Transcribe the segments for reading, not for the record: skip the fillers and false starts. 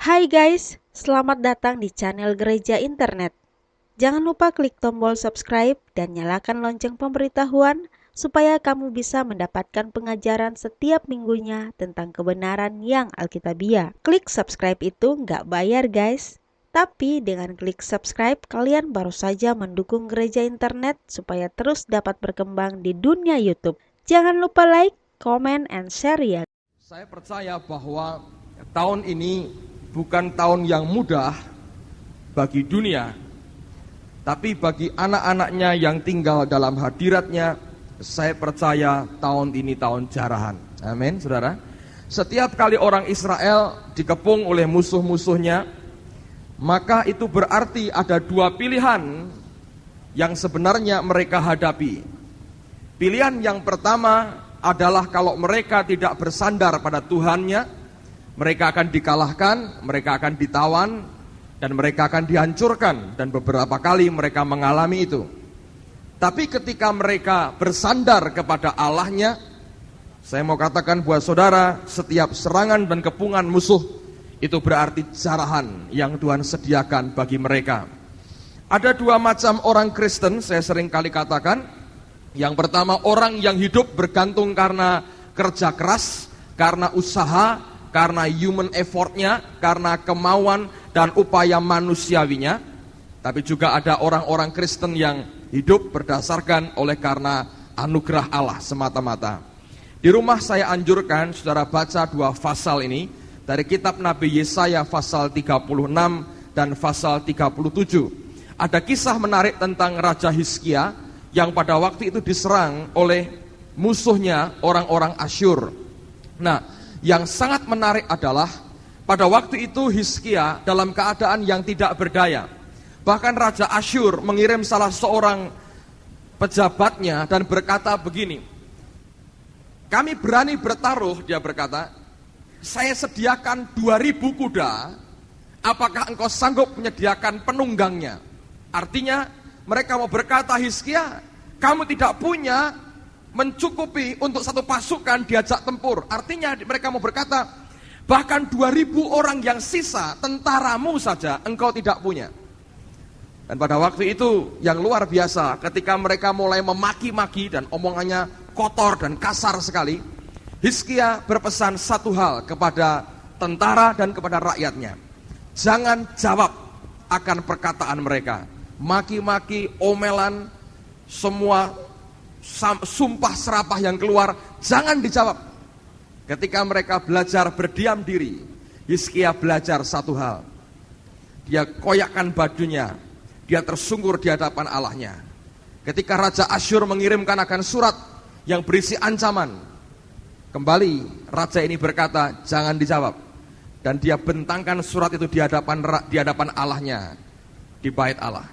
Hai guys, selamat datang di channel Gereja Internet. Jangan lupa klik tombol subscribe dan nyalakan lonceng pemberitahuan supaya kamu bisa mendapatkan pengajaran setiap minggunya tentang kebenaran yang alkitabiah. Klik subscribe itu nggak bayar guys, tapi dengan klik subscribe kalian baru saja mendukung Gereja Internet supaya terus dapat berkembang di dunia YouTube. Jangan lupa like, comment, and share ya. Saya percaya bahwa tahun ini bukan tahun yang mudah bagi dunia, tapi bagi anak-anaknya yang tinggal dalam hadiratnya, saya percaya tahun ini tahun jarahan. Amin, saudara. Setiap kali orang Israel dikepung oleh musuh-musuhnya, maka itu berarti ada dua pilihan yang sebenarnya mereka hadapi. Pilihan yang pertama adalah kalau mereka tidak bersandar pada Tuhannya, mereka akan dikalahkan, mereka akan ditawan, dan mereka akan dihancurkan. Dan beberapa kali mereka mengalami itu. Tapi ketika mereka bersandar kepada Allahnya, saya mau katakan buat saudara, setiap serangan dan kepungan musuh itu berarti jarahan yang Tuhan sediakan bagi mereka. Ada dua macam orang Kristen, saya sering kali katakan. Yang pertama, orang yang hidup bergantung karena kerja keras, karena usaha, karena human effortnya, karena kemauan dan upaya manusiawinya. Tapi juga ada orang-orang Kristen yang hidup berdasarkan oleh karena anugerah Allah semata-mata. Di rumah saya anjurkan saudara baca dua pasal ini dari kitab Nabi Yesaya pasal 36 dan pasal 37. Ada kisah menarik tentang Raja Hizkia yang pada waktu itu diserang oleh musuhnya orang-orang Asyur. Nah, yang sangat menarik adalah pada waktu itu Hizkia dalam keadaan yang tidak berdaya. Bahkan Raja Asyur mengirim salah seorang pejabatnya dan berkata begini, "Kami berani bertaruh," dia berkata, "saya sediakan 2000 kuda, apakah engkau sanggup menyediakan penunggangnya?" Artinya mereka mau berkata, "Hizkia, kamu tidak punya mencukupi untuk satu pasukan diajak tempur." Artinya mereka mau berkata, bahkan 2000 orang yang sisa, tentaramu saja engkau tidak punya. Dan pada waktu itu yang luar biasa, ketika mereka mulai memaki-maki dan omongannya kotor dan kasar sekali, Hizkia berpesan satu hal kepada tentara dan kepada rakyatnya. Jangan jawab akan perkataan mereka. Maki-maki, omelan, semua sumpah serapah yang keluar, jangan dijawab. Ketika mereka belajar berdiam diri, Hizkia belajar satu hal. Dia koyakkan bajunya, dia tersungkur di hadapan Allahnya. Ketika Raja Asyur mengirimkan akan surat yang berisi ancaman, kembali Raja ini berkata, jangan dijawab. Dan dia bentangkan surat itu di hadapan Allahnya, di bait Allah.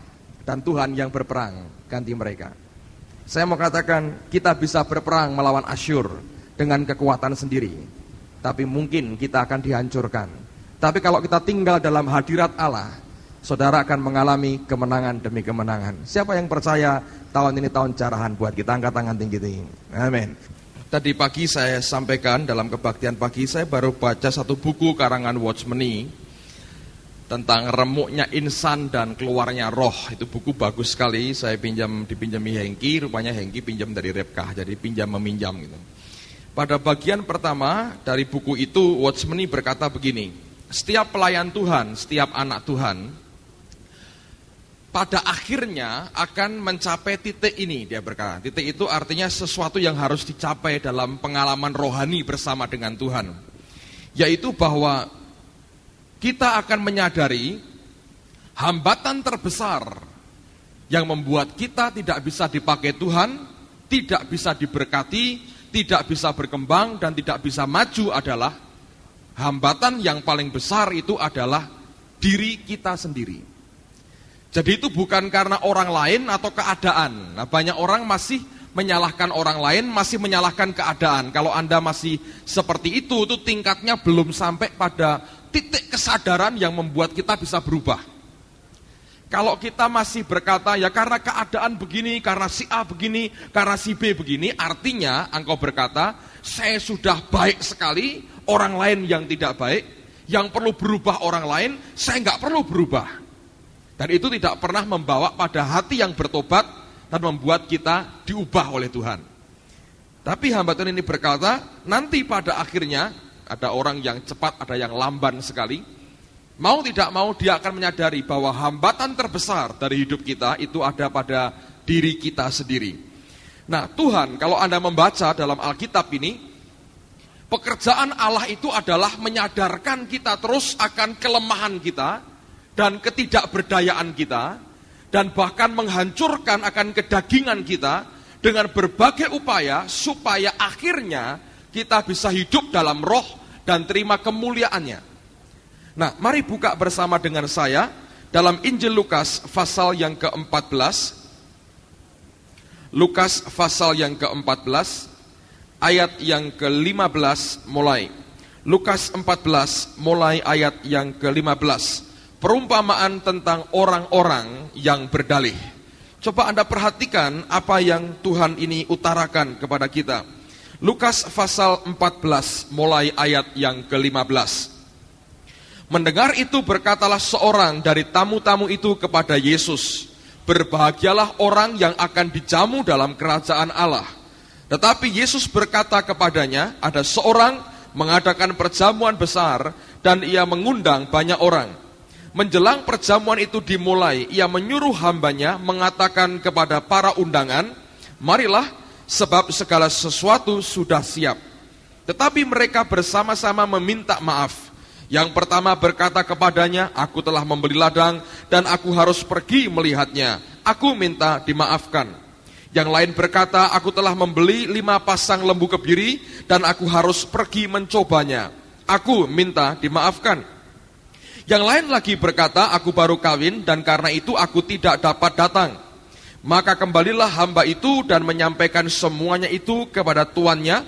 Dan Tuhan yang berperang ganti mereka. Saya mau katakan, kita bisa berperang melawan Asyur dengan kekuatan sendiri, tapi mungkin kita akan dihancurkan. Tapi kalau kita tinggal dalam hadirat Allah, saudara akan mengalami kemenangan demi kemenangan. Siapa yang percaya tahun ini tahun jarahan buat kita? Angkat tangan tinggi-tinggi. Amin. Tadi pagi saya sampaikan dalam kebaktian pagi, saya baru baca satu buku karangan Watchmeni tentang remuknya insan dan keluarnya roh. Itu buku bagus sekali. Saya dipinjami Hengki, rupanya Hengki pinjam dari Repkah, jadi pinjam meminjam gitu. Pada bagian pertama dari buku itu, Watchmeni berkata begini, setiap pelayan Tuhan, setiap anak Tuhan, pada akhirnya akan mencapai titik ini. Dia berkata, titik itu artinya sesuatu yang harus dicapai dalam pengalaman rohani bersama dengan Tuhan, yaitu bahwa kita akan menyadari hambatan terbesar yang membuat kita tidak bisa dipakai Tuhan, tidak bisa diberkati, tidak bisa berkembang, dan tidak bisa maju adalah hambatan yang paling besar itu adalah diri kita sendiri. Jadi itu bukan karena orang lain atau keadaan. Nah, banyak orang masih menyalahkan orang lain, masih menyalahkan keadaan. Kalau Anda masih seperti itu tingkatnya belum sampai pada titik kesadaran yang membuat kita bisa berubah. Kalau kita masih berkata, ya karena keadaan begini, karena si A begini, karena si B begini, artinya engkau berkata, saya sudah baik sekali, orang lain yang tidak baik, Yang perlu berubah orang lain, saya nggak perlu berubah. Dan itu tidak pernah membawa pada hati yang bertobat dan membuat kita diubah oleh Tuhan. Tapi hamba Tuhan ini berkata, nanti pada akhirnya ada orang yang cepat, ada yang lamban sekali. Mau tidak mau dia akan menyadari bahwa hambatan terbesar dari hidup kita itu ada pada diri kita sendiri. Nah, Tuhan, kalau Anda membaca dalam Alkitab ini, pekerjaan Allah itu adalah menyadarkan kita terus akan kelemahan kita dan ketidakberdayaan kita, dan bahkan menghancurkan akan kedagingan kita dengan berbagai upaya supaya akhirnya kita bisa hidup dalam roh dan terima kemuliaannya. Nah, mari buka bersama dengan saya dalam Injil Lukas pasal yang ke-14. Lukas pasal yang ke-14 ayat yang ke-15 mulai. Lukas 14 mulai ayat yang ke-15. Perumpamaan tentang orang-orang yang berdalih. Coba Anda perhatikan apa yang Tuhan ini utarakan kepada kita. Lukas pasal 14 mulai ayat yang ke-15. Mendengar itu berkatalah seorang dari tamu-tamu itu kepada Yesus, berbahagialah orang yang akan dijamu dalam kerajaan Allah. Tetapi Yesus berkata kepadanya, ada seorang mengadakan perjamuan besar dan ia mengundang banyak orang. Menjelang perjamuan itu dimulai, ia menyuruh hambanya mengatakan kepada para undangan, marilah sebab segala sesuatu sudah siap. Tetapi mereka bersama-sama meminta maaf. Yang pertama berkata kepadanya, aku telah membeli ladang dan aku harus pergi melihatnya. Aku minta dimaafkan. Yang lain berkata, aku telah membeli 5 pasang lembu kebiri dan aku harus pergi mencobanya. Aku minta dimaafkan. Yang lain lagi berkata, aku baru kawin dan karena itu aku tidak dapat datang. Maka kembalilah hamba itu dan menyampaikan semuanya itu kepada tuannya.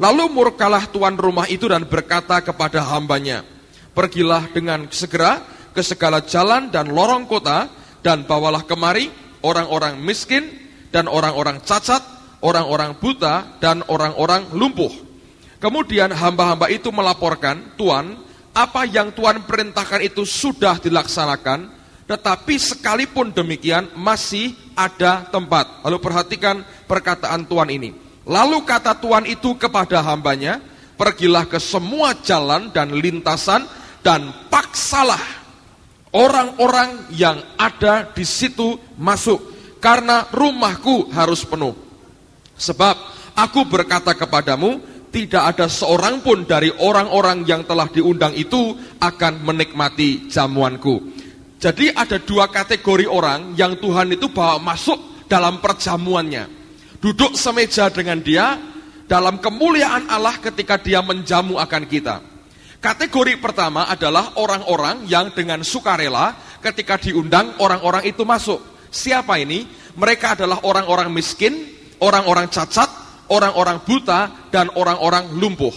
Lalu murkalah tuan rumah itu dan berkata kepada hambanya, pergilah dengan segera ke segala jalan dan lorong kota dan bawalah kemari orang-orang miskin dan orang-orang cacat, orang-orang buta dan orang-orang lumpuh. Kemudian hamba-hamba itu melaporkan, Tuan, apa yang Tuhan perintahkan itu sudah dilaksanakan, tetapi sekalipun demikian masih ada tempat. Lalu perhatikan perkataan Tuhan ini. Lalu kata Tuhan itu kepada hambanya, pergilah ke semua jalan dan lintasan dan paksalah orang-orang yang ada di situ masuk, karena rumahku harus penuh. Sebab aku berkata kepadamu, tidak ada seorang pun dari orang-orang yang telah diundang itu akan menikmati jamuanku. Jadi ada 2 kategori orang yang Tuhan itu bawa masuk dalam perjamuannya. Duduk semeja dengan dia dalam kemuliaan Allah ketika dia menjamu akan kita. Kategori pertama adalah orang-orang yang dengan sukarela ketika diundang orang-orang itu masuk. Siapa ini? Mereka adalah orang-orang miskin, orang-orang cacat, orang-orang buta, dan orang-orang lumpuh.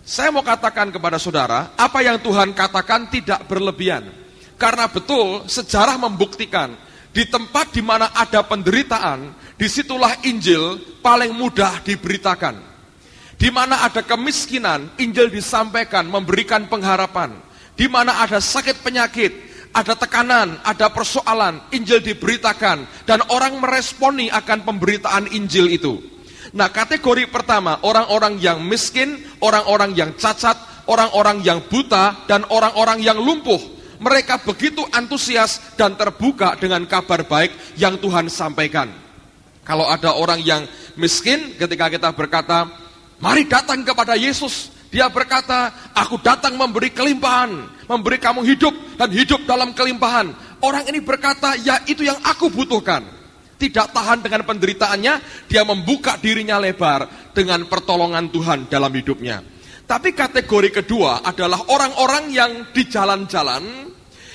Saya mau katakan kepada saudara, apa yang Tuhan katakan tidak berlebihan. Karena betul, sejarah membuktikan, di tempat di mana ada penderitaan, disitulah Injil paling mudah diberitakan. Di mana ada kemiskinan, Injil disampaikan, memberikan pengharapan. Di mana ada sakit penyakit, ada tekanan, ada persoalan, Injil diberitakan, dan orang meresponi akan pemberitaan Injil itu. Nah, kategori pertama, orang-orang yang miskin, orang-orang yang cacat, orang-orang yang buta, dan orang-orang yang lumpuh. Mereka begitu antusias dan terbuka dengan kabar baik yang Tuhan sampaikan. Kalau ada orang yang miskin, ketika kita berkata, mari datang kepada Yesus, dia berkata, aku datang memberi kelimpahan, memberi kamu hidup dan hidup dalam kelimpahan. Orang ini berkata, ya itu yang aku butuhkan. Tidak tahan dengan penderitaannya, dia membuka dirinya lebar dengan pertolongan Tuhan dalam hidupnya. Tapi kategori kedua adalah orang-orang yang di jalan-jalan,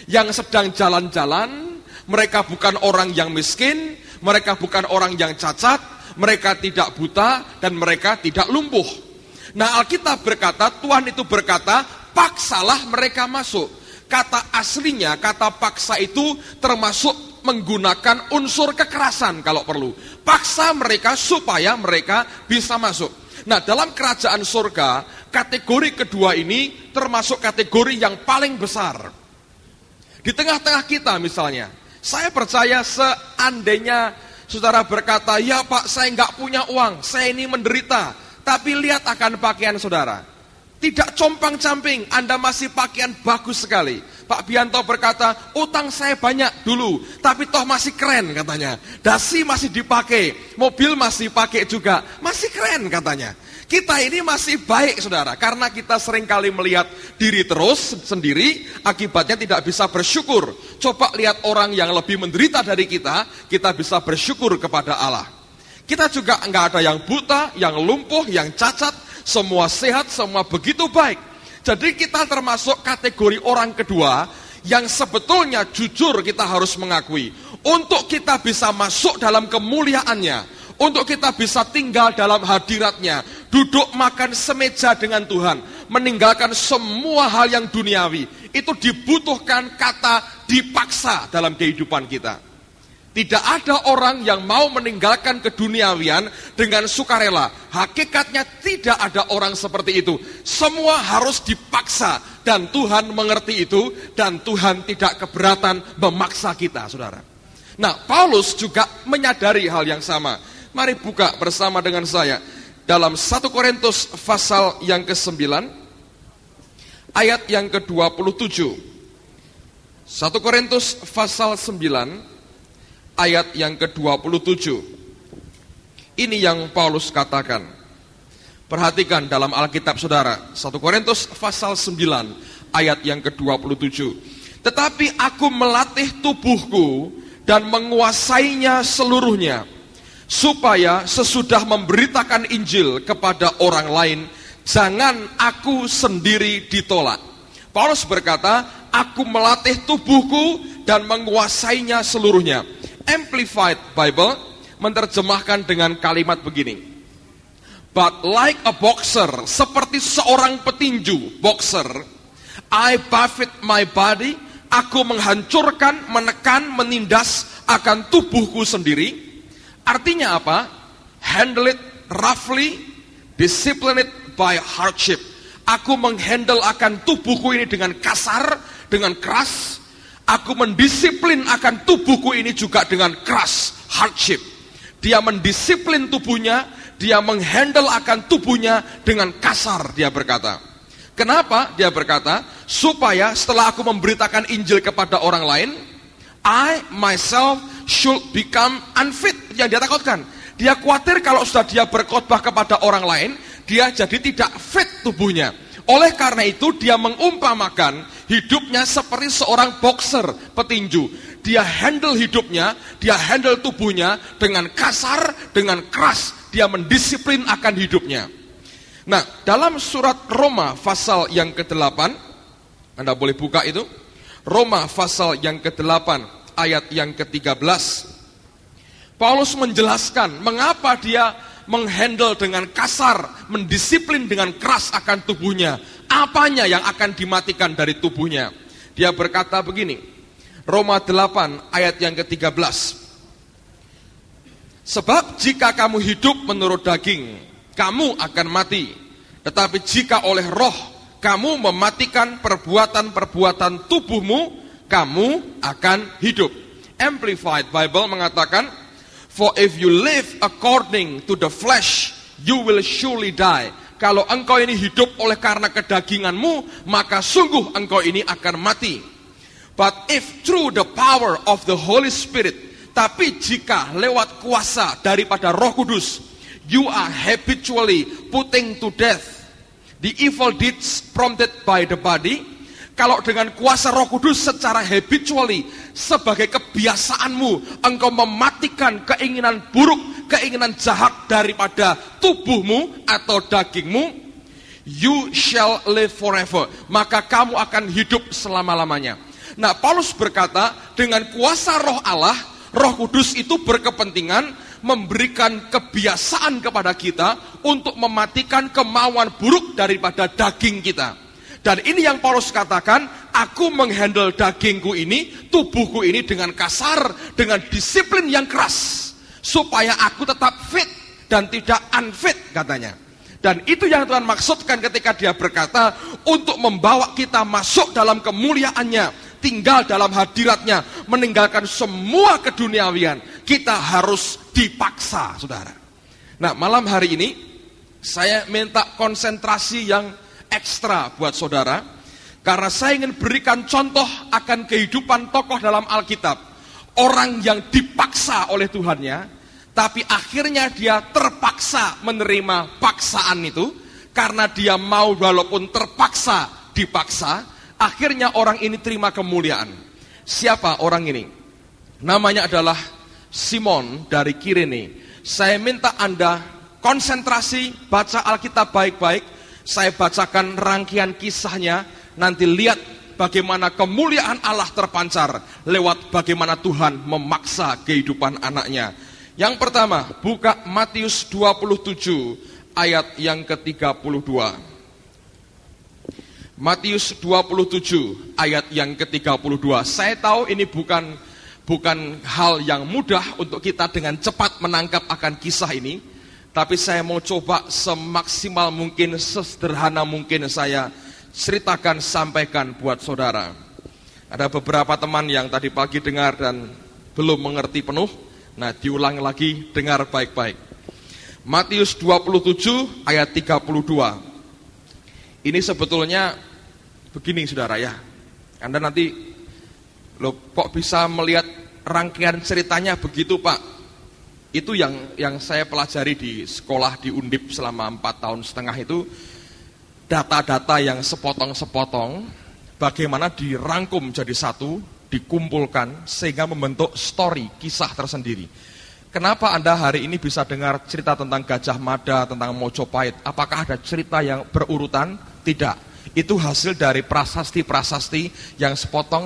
yang sedang jalan-jalan. Mereka bukan orang yang miskin, mereka bukan orang yang cacat, mereka tidak buta, dan mereka tidak lumpuh. Nah, Alkitab berkata, Tuhan itu berkata, paksalah mereka masuk. Kata aslinya, kata paksa itu termasuk menggunakan unsur kekerasan kalau perlu. Paksa mereka supaya mereka bisa masuk. Nah, dalam kerajaan surga, kategori kedua ini termasuk kategori yang paling besar. Di tengah-tengah kita misalnya, saya percaya seandainya saudara berkata, ya Pak, saya nggak punya uang, saya ini menderita. Tapi lihat akan pakaian saudara. Tidak compang-camping, Anda masih pakaian bagus sekali. Pak Bianto berkata, utang saya banyak dulu, tapi toh masih keren katanya. Dasi masih dipakai, mobil masih pakai juga, masih keren katanya. Kita ini masih baik saudara, karena kita seringkali melihat diri terus sendiri, akibatnya tidak bisa bersyukur. Coba lihat orang yang lebih menderita dari kita bisa bersyukur kepada Allah. Kita juga enggak ada yang buta, yang lumpuh, yang cacat, semua sehat, semua begitu baik. Jadi kita termasuk kategori orang kedua yang sebetulnya jujur kita harus mengakui. Untuk kita bisa masuk dalam kemuliaannya, untuk kita bisa tinggal dalam hadiratnya, duduk makan semeja dengan Tuhan, meninggalkan semua hal yang duniawi, itu dibutuhkan kata dipaksa dalam kehidupan kita. Tidak ada orang yang mau meninggalkan keduniawian dengan sukarela. Hakikatnya tidak ada orang seperti itu. Semua harus dipaksa dan Tuhan mengerti itu dan Tuhan tidak keberatan memaksa kita, saudara. Nah, Paulus juga menyadari hal yang sama. Mari buka bersama dengan saya dalam 1 Korintus pasal yang ke-9 ayat yang ke-27. 1 Korintus pasal 9 ayat yang ke-27. Ini yang Paulus katakan. Perhatikan dalam Alkitab saudara, 1 Korintus pasal 9 ayat yang ke-27. Tetapi aku melatih tubuhku dan menguasainya seluruhnya, supaya sesudah memberitakan Injil kepada orang lain, jangan aku sendiri ditolak. Paulus berkata, aku melatih tubuhku dan menguasainya seluruhnya. Amplified Bible menerjemahkan dengan kalimat begini. But like a boxer, seperti seorang petinju, boxer, I buffet my body, aku menghancurkan, menekan, menindas akan tubuhku sendiri. Artinya apa? Handle it roughly, discipline it by hardship. Aku menghandle akan tubuhku ini dengan kasar, dengan keras. Aku mendisiplin akan tubuhku ini juga dengan keras, hardship. Dia mendisiplin tubuhnya, dia menghandle akan tubuhnya dengan kasar, dia berkata. Kenapa? Dia berkata, supaya setelah aku memberitakan Injil kepada orang lain, I myself should become unfit. Yang dia takutkan, dia khawatir kalau sudah dia berkhotbah kepada orang lain, dia jadi tidak fit tubuhnya. Oleh karena itu dia mengumpamakan hidupnya seperti seorang boxer, petinju. Dia handle hidupnya, dia handle tubuhnya dengan kasar, dengan keras. Dia mendisiplin akan hidupnya. Nah, dalam surat Roma pasal yang ke-8, Anda boleh buka itu. Roma pasal yang ke-8 ayat yang ke-13. Paulus menjelaskan mengapa dia menghandle dengan kasar, mendisiplin dengan keras akan tubuhnya. Apanya yang akan dimatikan dari tubuhnya? Dia berkata begini, Roma 8 ayat yang ke-13. Sebab jika kamu hidup menurut daging, kamu akan mati. Tetapi jika oleh roh kamu mematikan perbuatan-perbuatan tubuhmu, kamu akan hidup. Amplified Bible mengatakan, for if you live according to the flesh, you will surely die. Kalau engkau ini hidup oleh karena kedaginganmu, maka sungguh engkau ini akan mati. But if through the power of the Holy Spirit, tapi jika lewat kuasa daripada Roh Kudus, you are habitually putting to death the evil deeds prompted by the body. Kalau dengan kuasa Roh Kudus secara habitually, sebagai kebiasaanmu, engkau mematikan keinginan buruk, keinginan jahat daripada tubuhmu atau dagingmu, you shall live forever. Maka kamu akan hidup selama-lamanya. Nah, Paulus berkata, dengan kuasa Roh Allah, Roh Kudus itu berkepentingan memberikan kebiasaan kepada kita untuk mematikan kemauan buruk daripada daging kita. Dan ini yang Paulus katakan, aku menghandle dagingku ini, tubuhku ini dengan kasar, dengan disiplin yang keras, supaya aku tetap fit dan tidak unfit katanya. Dan itu yang Tuhan maksudkan ketika dia berkata, untuk membawa kita masuk dalam kemuliaannya, tinggal dalam hadiratnya, meninggalkan semua keduniawian. Kita harus dipaksa, saudara. Nah, malam hari ini, saya minta konsentrasi yang ekstra buat saudara, karena saya ingin berikan contoh akan kehidupan tokoh dalam Alkitab. Orang yang dipaksa oleh Tuhannya, tapi akhirnya dia terpaksa menerima paksaan itu, karena dia mau walaupun terpaksa dipaksa, akhirnya orang ini terima kemuliaan. Siapa orang ini? Namanya adalah Simon dari Kirene. Saya minta Anda konsentrasi, baca Alkitab baik-baik. Saya bacakan rangkaian kisahnya, nanti lihat bagaimana kemuliaan Allah terpancar lewat bagaimana Tuhan memaksa kehidupan anaknya. Yang pertama, buka Matius 27 ayat yang ke-32. Matius 27 ayat yang ke-32. Saya tahu ini bukan hal yang mudah untuk kita dengan cepat menangkap akan kisah ini, tapi saya mau coba semaksimal mungkin, sesederhana mungkin saya ceritakan, sampaikan buat saudara. Ada beberapa teman yang tadi pagi dengar dan belum mengerti penuh. Nah, diulang lagi, dengar baik-baik. Matius 27 ayat 32. Ini sebetulnya begini saudara ya. Anda nanti, kok bisa melihat rangkaian ceritanya begitu Pak? Itu yang saya pelajari di sekolah di Undip selama 4,5 tahun itu. Data-data yang sepotong-sepotong, bagaimana dirangkum jadi satu, dikumpulkan sehingga membentuk story, kisah tersendiri. Kenapa Anda hari ini bisa dengar cerita tentang Gajah Mada, tentang Mojopahit? Apakah ada cerita yang berurutan? Tidak. Itu hasil dari prasasti-prasasti yang sepotong,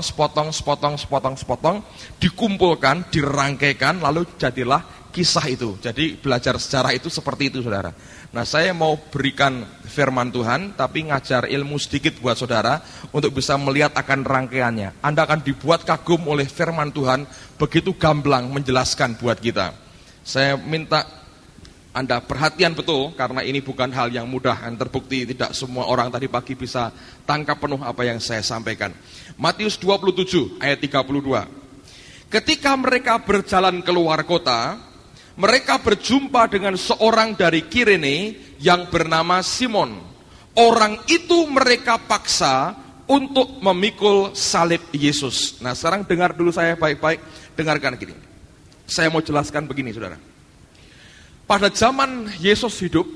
dikumpulkan, dirangkaikan, lalu jadilah kisah itu. Jadi belajar sejarah itu seperti itu saudara. Nah, saya mau berikan firman Tuhan, tapi ngajar ilmu sedikit buat saudara, untuk bisa melihat akan rangkaiannya. Anda akan dibuat kagum oleh firman Tuhan, begitu gamblang menjelaskan buat kita. Saya minta Anda perhatian betul, karena ini bukan hal yang mudah, dan terbukti tidak semua orang tadi pagi bisa tangkap penuh apa yang saya sampaikan. Matius 27 ayat 32. Ketika mereka berjalan keluar kota, mereka berjumpa dengan seorang dari Kirene yang bernama Simon. Orang itu mereka paksa untuk memikul salib Yesus. Nah, sekarang dengar dulu saya baik-baik, dengarkan gini. Saya mau jelaskan begini, saudara. Pada zaman Yesus hidup,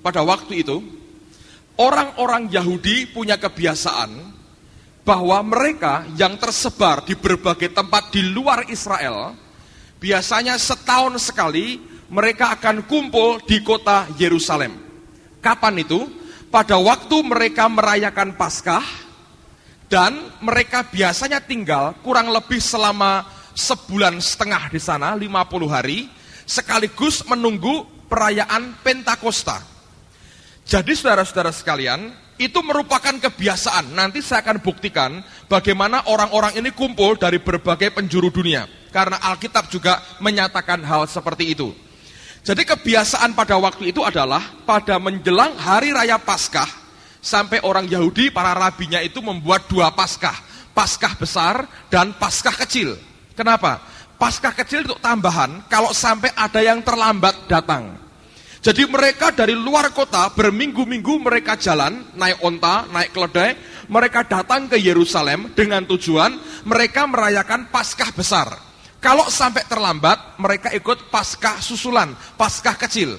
pada waktu itu, orang-orang Yahudi punya kebiasaan bahwa mereka yang tersebar di berbagai tempat di luar Israel, biasanya setahun sekali mereka akan kumpul di kota Yerusalem. Kapan itu? Pada waktu mereka merayakan Paskah, dan mereka biasanya tinggal kurang lebih selama 1,5 bulan di sana, 50 hari, sekaligus menunggu perayaan Pentakosta. Jadi saudara-saudara sekalian, itu merupakan kebiasaan. Nanti saya akan buktikan bagaimana orang-orang ini kumpul dari berbagai penjuru dunia. Karena Alkitab juga menyatakan hal seperti itu. Jadi kebiasaan pada waktu itu adalah pada menjelang hari raya Paskah, sampai orang Yahudi, para rabinya itu membuat 2 Paskah. Paskah besar dan Paskah kecil. Kenapa? Paskah kecil untuk tambahan kalau sampai ada yang terlambat datang. Jadi mereka dari luar kota berminggu-minggu mereka jalan, naik onta, naik keledai, mereka datang ke Yerusalem dengan tujuan mereka merayakan Paskah besar. Kalau sampai terlambat, mereka ikut Paskah susulan, Paskah kecil.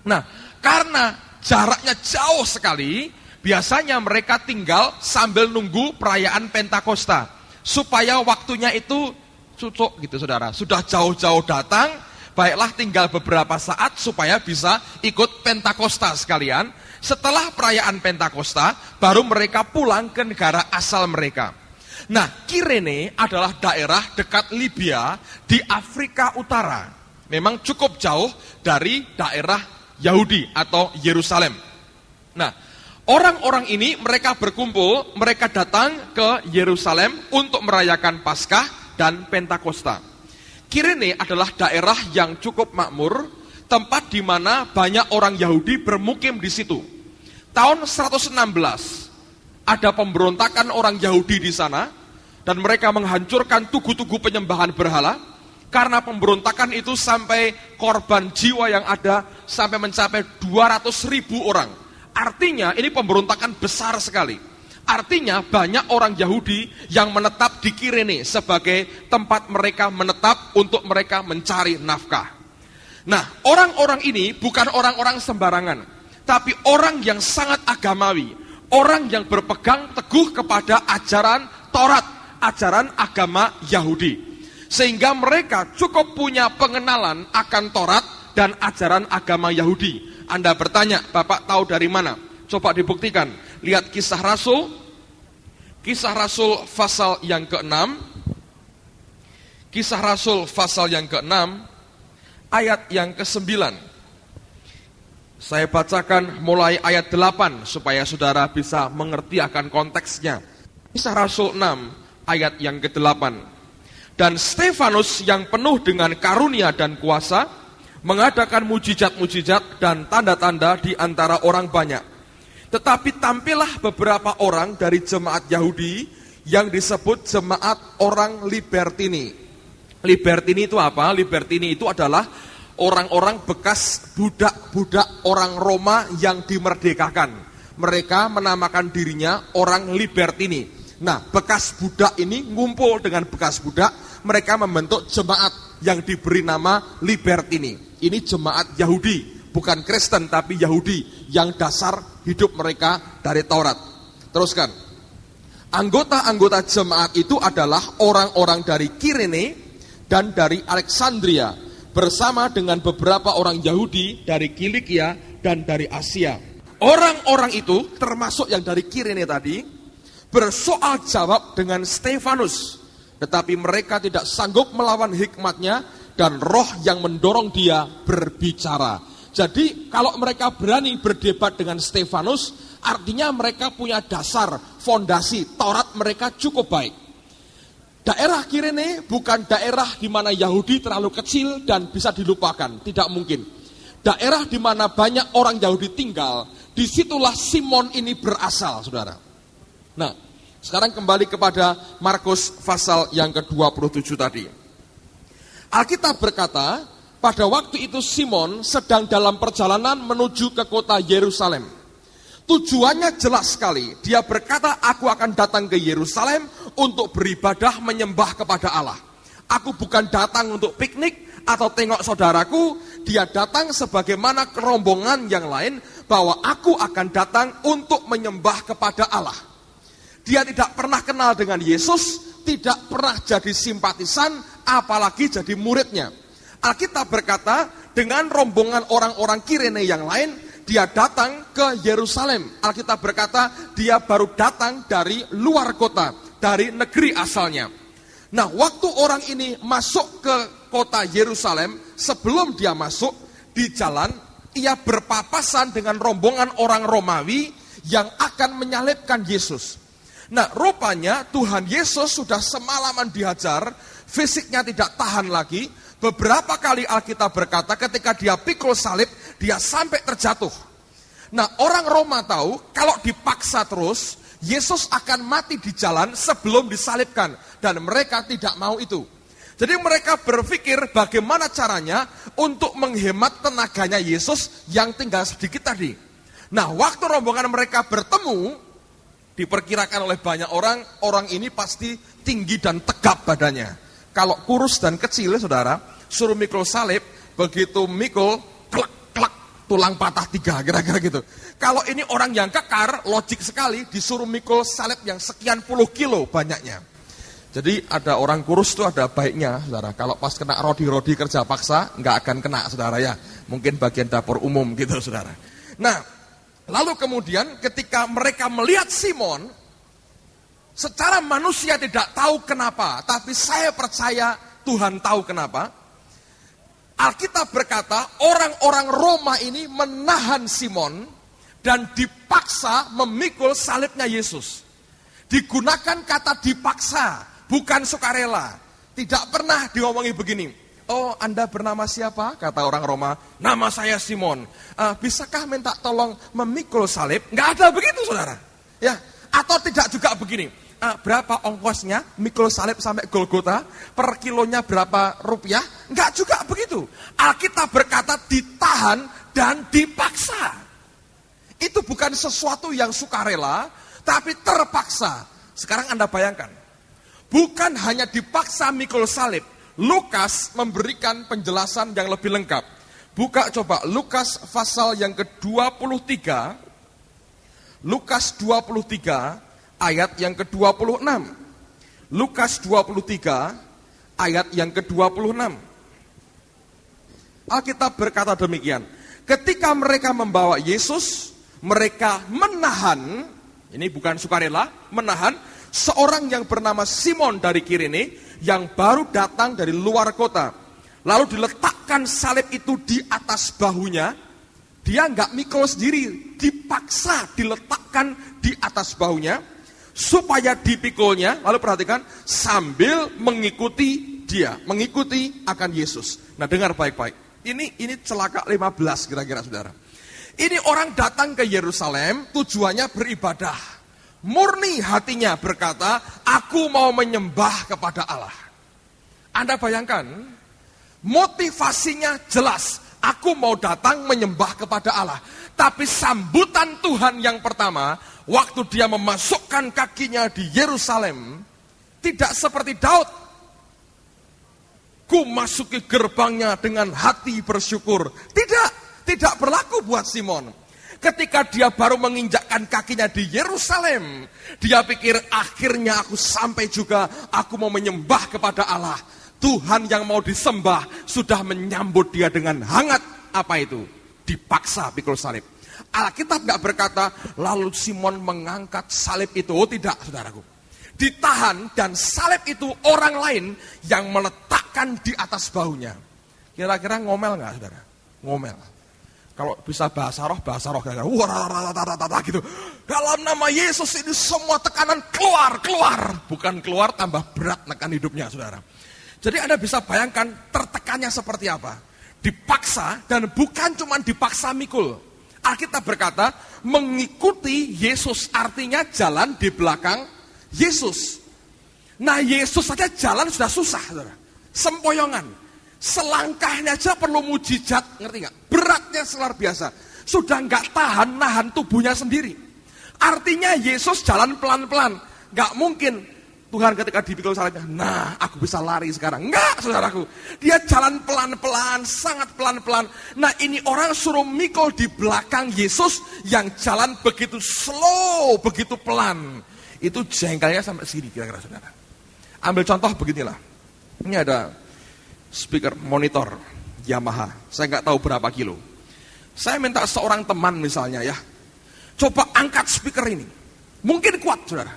Nah, karena jaraknya jauh sekali, biasanya mereka tinggal sambil nunggu perayaan Pentakosta, supaya waktunya itu cucuk gitu saudara. Sudah jauh-jauh datang, baiklah tinggal beberapa saat supaya bisa ikut Pentakosta sekalian. Setelah perayaan Pentakosta, baru mereka pulang ke negara asal mereka. Nah, Kirene adalah daerah dekat Libya di Afrika Utara. Memang cukup jauh dari daerah Yahudi atau Yerusalem. Nah, orang-orang ini mereka berkumpul, mereka datang ke Yerusalem untuk merayakan Paskah dan Pentakosta. Kirene adalah daerah yang cukup makmur, tempat di mana banyak orang Yahudi bermukim di situ. Tahun 116 ada pemberontakan orang Yahudi di sana dan mereka menghancurkan tugu-tugu penyembahan berhala. Karena pemberontakan itu sampai korban jiwa yang ada sampai mencapai 200.000 orang. Artinya ini pemberontakan besar sekali. Artinya banyak orang Yahudi yang menetap di Kirene sebagai tempat mereka menetap untuk mereka mencari nafkah. Nah, orang-orang ini bukan orang-orang sembarangan, tapi orang yang sangat agamawi, orang yang berpegang teguh kepada ajaran Taurat, ajaran agama Yahudi. Sehingga mereka cukup punya pengenalan akan Taurat dan ajaran agama Yahudi. Anda bertanya, Bapak tahu dari mana? Coba dibuktikan. Lihat Kisah Rasul pasal yang ke-6. Kisah Rasul pasal yang ke-6, ayat yang ke-9. Saya bacakan mulai ayat 8 supaya saudara bisa mengerti akan konteksnya. Kisah Rasul 6 ayat yang ke-8. Dan Stefanus yang penuh dengan karunia dan kuasa mengadakan mujizat-mujizat dan tanda-tanda di antara orang banyak. Tetapi tampillah beberapa orang dari jemaat Yahudi yang disebut jemaat orang Libertini. Libertini itu apa? Libertini itu adalah orang-orang bekas budak-budak orang Roma yang dimerdekakan. Mereka menamakan dirinya orang Libertini. Nah, bekas budak ini ngumpul dengan bekas budak, mereka membentuk jemaat yang diberi nama Libertini. Ini jemaat Yahudi, bukan Kristen tapi Yahudi, yang dasar hidup mereka dari Taurat. Teruskan. Anggota-anggota jemaat itu adalah orang-orang dari Kirene dan dari Alexandria, bersama dengan beberapa orang Yahudi dari Kilikia dan dari Asia. Orang-orang itu, termasuk yang dari Kirene tadi, bersoal jawab dengan Stefanus, tetapi mereka tidak sanggup melawan hikmatnya dan roh yang mendorong dia berbicara. Jadi kalau mereka berani berdebat dengan Stefanus, artinya mereka punya dasar, fondasi, Taurat mereka cukup baik. Daerah Kirene bukan daerah di mana Yahudi terlalu kecil dan bisa dilupakan, tidak mungkin. Daerah di mana banyak orang Yahudi tinggal, disitulah Simon ini berasal, saudara. Nah, sekarang kembali kepada Markus pasal yang ke-27 tadi. Alkitab berkata, pada waktu itu Simon sedang dalam perjalanan menuju ke kota Yerusalem. Tujuannya jelas sekali. Dia berkata, aku akan datang ke Yerusalem untuk beribadah menyembah kepada Allah. Aku bukan datang untuk piknik atau tengok saudaraku. Dia datang sebagaimana kerombongan yang lain, bahwa aku akan datang untuk menyembah kepada Allah. Dia tidak pernah kenal dengan Yesus, tidak pernah jadi simpatisan, apalagi jadi muridnya. Alkitab berkata, dengan rombongan orang-orang Kirene yang lain, dia datang ke Yerusalem. Alkitab berkata, dia baru datang dari luar kota, dari negeri asalnya. Nah, waktu orang ini masuk ke kota Yerusalem, sebelum dia masuk, di jalan, ia berpapasan dengan rombongan orang Romawi yang akan menyalibkan Yesus. Nah, rupanya Tuhan Yesus sudah semalaman dihajar, fisiknya tidak tahan lagi. Beberapa kali Alkitab berkata ketika dia pikul salib, dia sampai terjatuh. Nah, orang Roma tahu kalau dipaksa terus, Yesus akan mati di jalan sebelum disalibkan. Dan mereka tidak mau itu. Jadi mereka berpikir bagaimana caranya untuk menghemat tenaganya Yesus yang tinggal sedikit tadi. Nah, waktu rombongan mereka bertemu, diperkirakan oleh banyak orang, orang ini pasti tinggi dan tegap badannya. Kalau kurus dan kecil, saudara, suruh mikul salib, begitu mikul, klek, klek, tulang patah 3, kira-kira gitu. Kalau ini orang yang kekar, logik sekali, disuruh mikul salib yang sekian puluh kilo banyaknya. Jadi ada orang kurus itu ada baiknya, saudara. Kalau pas kena rodi-rodi kerja paksa, nggak akan kena, saudara ya. Mungkin bagian dapur umum gitu, saudara. Nah, lalu kemudian ketika mereka melihat Simon, secara manusia tidak tahu kenapa, tapi saya percaya Tuhan tahu kenapa. Alkitab berkata, orang-orang Roma ini menahan Simon dan dipaksa memikul salibnya Yesus. Digunakan kata dipaksa, bukan sukarela. Tidak pernah diomongi begini, Oh, Anda bernama siapa? Kata orang Roma, nama saya Simon. Bisakah minta tolong memikul salib? Nggak ada begitu, saudara. Ya, atau tidak juga begini. Berapa ongkosnya mikul salib sampai Golgota? Per kilonya berapa rupiah? Nggak juga begitu. Alkitab berkata ditahan dan dipaksa. Itu bukan sesuatu yang sukarela, tapi terpaksa. Sekarang Anda bayangkan, bukan hanya dipaksa mikul salib, Lukas memberikan penjelasan yang lebih lengkap. Buka coba Lukas pasal yang ke-23. Lukas 23 ayat yang ke-26. Lukas 23 ayat yang ke-26. Alkitab berkata demikian. Ketika mereka membawa Yesus, mereka menahan, ini bukan sukarela, menahan seorang yang bernama Simon dari Kirene, yang baru datang dari luar kota. Lalu diletakkan salib itu di atas bahunya. Dia nggak mikul sendiri, dipaksa diletakkan di atas bahunya supaya dipikulnya. Lalu perhatikan, sambil mengikuti dia, mengikuti akan Yesus. Nah, dengar baik-baik. Ini celaka 15 kira-kira, saudara. Ini orang datang ke Yerusalem tujuannya beribadah. Murni hatinya berkata, aku mau menyembah kepada Allah. Anda bayangkan, motivasinya jelas, aku mau datang menyembah kepada Allah. Tapi sambutan Tuhan yang pertama, waktu dia memasukkan kakinya di Yerusalem, tidak seperti Daud. Ku masuki gerbangnya dengan hati bersyukur. Tidak berlaku buat Simon. Ketika dia baru menginjakkan kakinya di Yerusalem, dia pikir akhirnya aku sampai juga, aku mau menyembah kepada Allah. Tuhan yang mau disembah sudah menyambut dia dengan hangat. Apa itu? Dipaksa pikul salib. Alkitab nggak berkata, lalu Simon mengangkat salib itu. Oh tidak, saudaraku. Ditahan dan salib itu orang lain yang meletakkan di atas bahunya. Kira-kira ngomel nggak, saudara? Ngomel. Kalau bisa bahasa roh kira-kira wah gitu. Dalam nama Yesus ini semua tekanan keluar. Bukan keluar tambah berat nekan hidupnya, saudara. Jadi Anda bisa bayangkan tertekannya seperti apa. Dipaksa, dan bukan cuma dipaksa mikul. Alkitab berkata mengikuti Yesus, artinya jalan di belakang Yesus. Nah, Yesus saja jalan sudah susah, saudara. Sempoyongan. Selangkahnya aja perlu mujizat, ngerti gak? Beratnya luar biasa. Sudah gak nahan tubuhnya sendiri. Artinya Yesus jalan pelan-pelan. Gak mungkin Tuhan ketika dipikul salibnya, nah aku bisa lari sekarang. Enggak, saudaraku. Dia jalan pelan-pelan, sangat pelan-pelan. Nah, ini orang suruh mikul di belakang Yesus yang jalan begitu slow, begitu pelan. Itu jengkelnya sampai sini kira-kira, saudara. Ambil contoh beginilah. Ini ada speaker monitor Yamaha, saya nggak tahu berapa kilo. Saya minta seorang teman misalnya ya, coba angkat speaker ini. Mungkin kuat, saudara.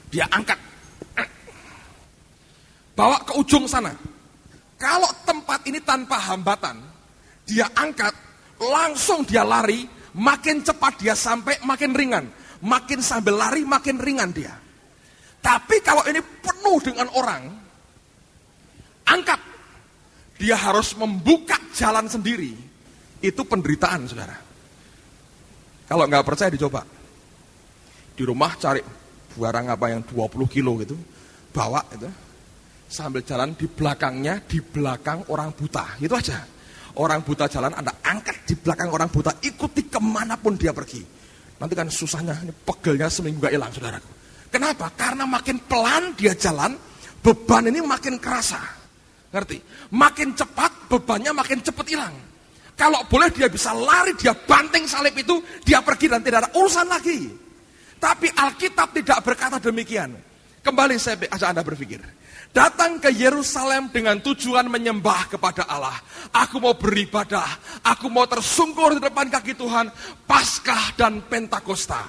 Dia angkat, bawa ke ujung sana. Kalau tempat ini tanpa hambatan, dia angkat, langsung dia lari. Makin cepat dia sampai, makin ringan. Makin sambil lari, makin ringan dia. Tapi kalau ini penuh dengan orang, angkat, dia harus membuka jalan sendiri. Itu penderitaan, saudara. Kalau nggak percaya dicoba. Di rumah cari barang apa yang 20 kilo gitu, bawa itu, sambil jalan di belakangnya, di belakang orang buta. Itu aja. Orang buta jalan, Anda angkat di belakang orang buta, ikuti kemanapun dia pergi. Nanti kan susahnya, ini pegelnya seminggu gak hilang, saudaraku. Kenapa? Karena makin pelan dia jalan, beban ini makin kerasa. Ngerti? Makin cepat, bebannya makin cepat hilang. Kalau boleh dia bisa lari, dia banting salib itu, dia pergi dan tidak ada urusan lagi. Tapi Alkitab tidak berkata demikian. Kembali saya ajak Anda berpikir. Datang ke Yerusalem dengan tujuan menyembah kepada Allah. Aku mau beribadah, aku mau tersungkur di depan kaki Tuhan, Paskah dan Pentakosta.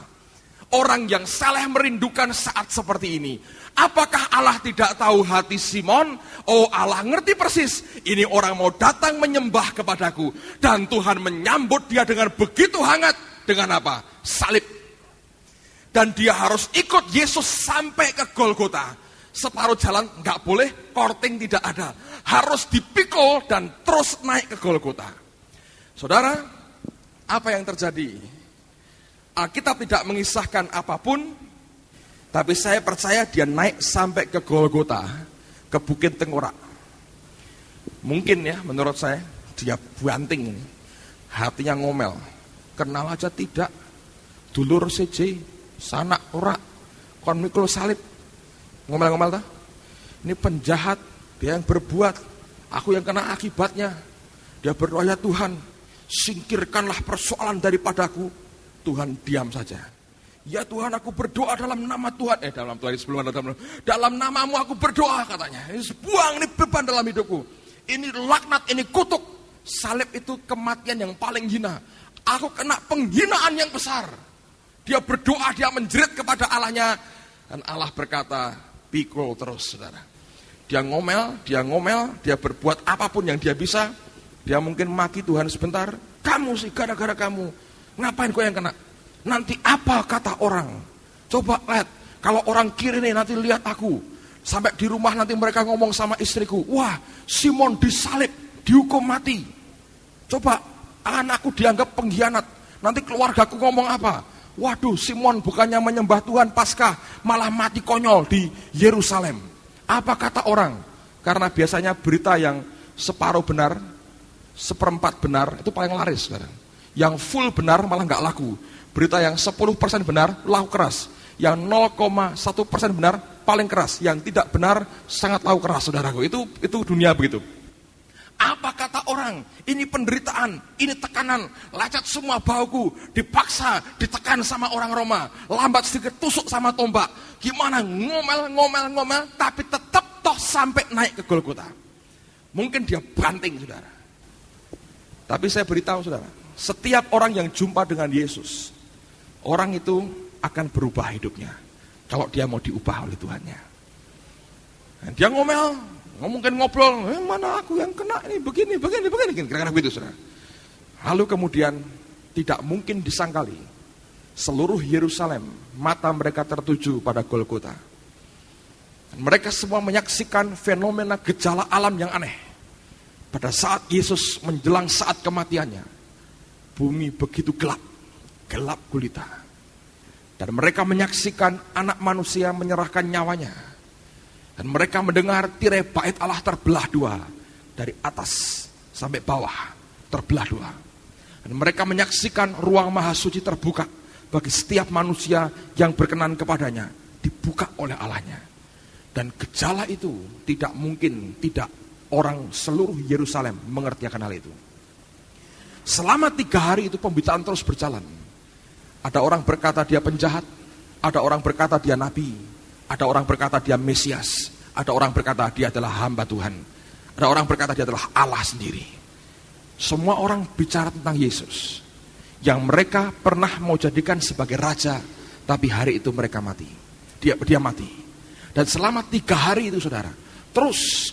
Orang yang saleh merindukan saat seperti ini. Apakah Allah tidak tahu hati Simon? Oh, Allah ngerti persis. Ini orang mau datang menyembah kepadaku. Dan Tuhan menyambut dia dengan begitu hangat. Dengan apa? Salib. Dan dia harus ikut Yesus sampai ke Golgota. separuh jalan nggak boleh, korting tidak ada. Harus dipikul dan terus naik ke Golgota. Saudara, apa yang terjadi? Alkitab tidak mengisahkan apapun, tapi saya percaya dia naik sampai ke Golgota, ke Bukit Tengkorak. Mungkin ya, menurut saya, dia banting ini. Hatinya ngomel. Kenal aja tidak. Dulur CJ, sanak ora, kon mikul salib. Ngomel-ngomel tak? Ini penjahat, dia yang berbuat, aku yang kena akibatnya. Dia berdoa, ya Tuhan, singkirkanlah persoalan daripadaku. Tuhan diam saja. Ya Tuhan, aku berdoa dalam nama Tuhan. Dalam Tuhan sebelum dalam namamu aku berdoa, katanya. Buang ini beban dalam hidupku. Ini laknat, ini kutuk. Salib itu kematian yang paling hina. Aku kena penghinaan yang besar. Dia berdoa, dia menjerit kepada Allahnya. Dan Allah berkata, pikul terus, saudara. Dia ngomel, dia berbuat apapun yang dia bisa. Dia mungkin maki Tuhan sebentar. Kamu sih, gara-gara kamu. Ngapain kau yang kena? Nanti apa kata orang? Coba lihat, kalau orang kiri nih nanti lihat aku. Sampai di rumah nanti mereka ngomong sama istriku. Wah, Simon disalib, dihukum mati. Coba, anakku dianggap pengkhianat. Nanti keluargaku ngomong apa? Waduh, Simon bukannya menyembah Tuhan Paskah, malah mati konyol di Yerusalem. Apa kata orang? Karena biasanya berita yang separuh benar, seperempat benar, itu paling laris. Yang full benar malah nggak laku. Berita yang 10% benar, laku keras. Yang 0,1% benar, paling keras. Yang tidak benar, sangat laku keras, saudaraku. Itu dunia begitu. Apa kata orang? Ini penderitaan, ini tekanan, lecet semua bauku, dipaksa, ditekan sama orang Roma, lambat sedikit tusuk sama tombak. Gimana? Ngomel, tapi tetap toh sampai naik ke Golgota. Mungkin dia banting, saudara. Tapi saya beritahu, saudara, setiap orang yang jumpa dengan Yesus, orang itu akan berubah hidupnya. Kalau dia mau diubah oleh Tuhannya. Dan dia ngomel, mungkin ngobrol, mana aku yang kena ini, begini, kira-kira begitu, saudara. Lalu kemudian tidak mungkin disangkali, seluruh Yerusalem, mata mereka tertuju pada Golgota. Mereka semua menyaksikan fenomena gejala alam yang aneh. Pada saat Yesus menjelang saat kematiannya, bumi begitu gelap gulita. Dan mereka menyaksikan anak manusia menyerahkan nyawanya. Dan mereka mendengar tirai bait Allah terbelah dua. Dari atas sampai bawah terbelah dua. Dan mereka menyaksikan ruang maha suci terbuka. Bagi setiap manusia yang berkenan kepadanya. Dibuka oleh Allahnya. Dan gejala itu tidak mungkin tidak orang seluruh Yerusalem mengerti akan hal itu. Selama 3 hari itu pemberitaan terus berjalan. Ada orang berkata dia penjahat. Ada orang berkata dia nabi. Ada orang berkata dia Mesias. Ada orang berkata dia adalah hamba Tuhan. Ada orang berkata dia adalah Allah sendiri. Semua orang bicara tentang Yesus. Yang mereka pernah mau jadikan sebagai raja. Tapi hari itu mereka mati. Dia mati. Dan selama 3 hari itu, saudara, terus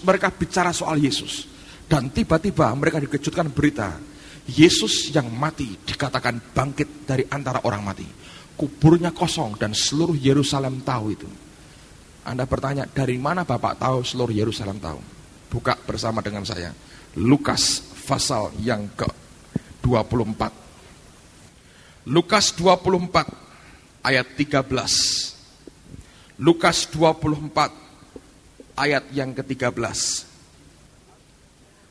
mereka bicara soal Yesus. Dan tiba-tiba mereka dikejutkan berita. Yesus yang mati dikatakan bangkit dari antara orang mati. Kuburnya kosong dan seluruh Yerusalem tahu itu. Anda bertanya, dari mana Bapak tahu seluruh Yerusalem tahu? Buka bersama dengan saya. Lukas pasal yang ke-24. Lukas 24 ayat 13. Lukas 24 ayat yang ke-13.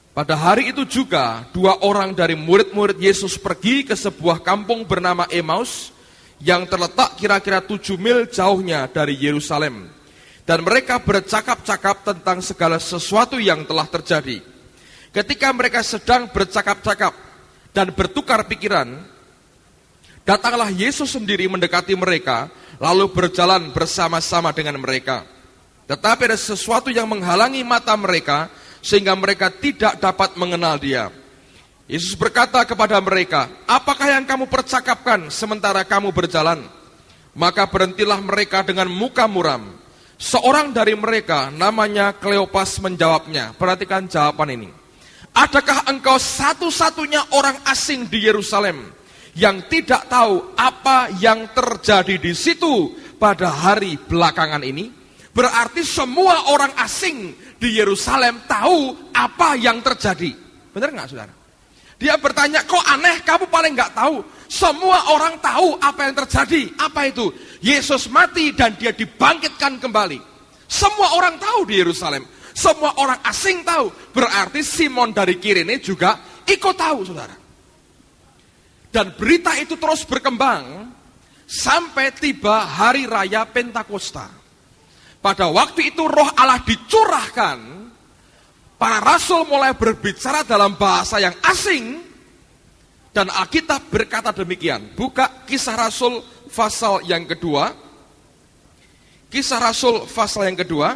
Pada hari itu juga 2 orang dari murid-murid Yesus pergi ke sebuah kampung bernama Emmaus yang terletak kira-kira 7 mil jauhnya dari Yerusalem. Dan mereka bercakap-cakap tentang segala sesuatu yang telah terjadi. Ketika mereka sedang bercakap-cakap dan bertukar pikiran, datanglah Yesus sendiri mendekati mereka, lalu berjalan bersama-sama dengan mereka. Tetapi ada sesuatu yang menghalangi mata mereka, sehingga mereka tidak dapat mengenal dia. Yesus berkata kepada mereka, apakah yang kamu percakapkan sementara kamu berjalan? Maka berhentilah mereka dengan muka muram. Seorang dari mereka namanya Kleopas menjawabnya. Perhatikan jawaban ini. Adakah engkau satu-satunya orang asing di Yerusalem yang tidak tahu apa yang terjadi di situ pada hari belakangan ini? berarti semua orang asing di Yerusalem tahu apa yang terjadi. Benar nggak saudara? Dia bertanya, kok aneh, kamu paling nggak tahu? Semua orang tahu apa yang terjadi. Apa itu? Yesus mati dan dia dibangkitkan kembali. Semua orang tahu di Yerusalem. Semua orang asing tahu. Berarti Simon dari Kirene juga ikut tahu, saudara. Dan berita itu terus berkembang sampai tiba hari raya Pentakosta. Pada waktu itu Roh Allah dicurahkan. Para rasul mulai berbicara dalam bahasa yang asing. Dan Alkitab berkata demikian. Buka Kisah Rasul pasal yang kedua. Kisah Rasul pasal yang kedua.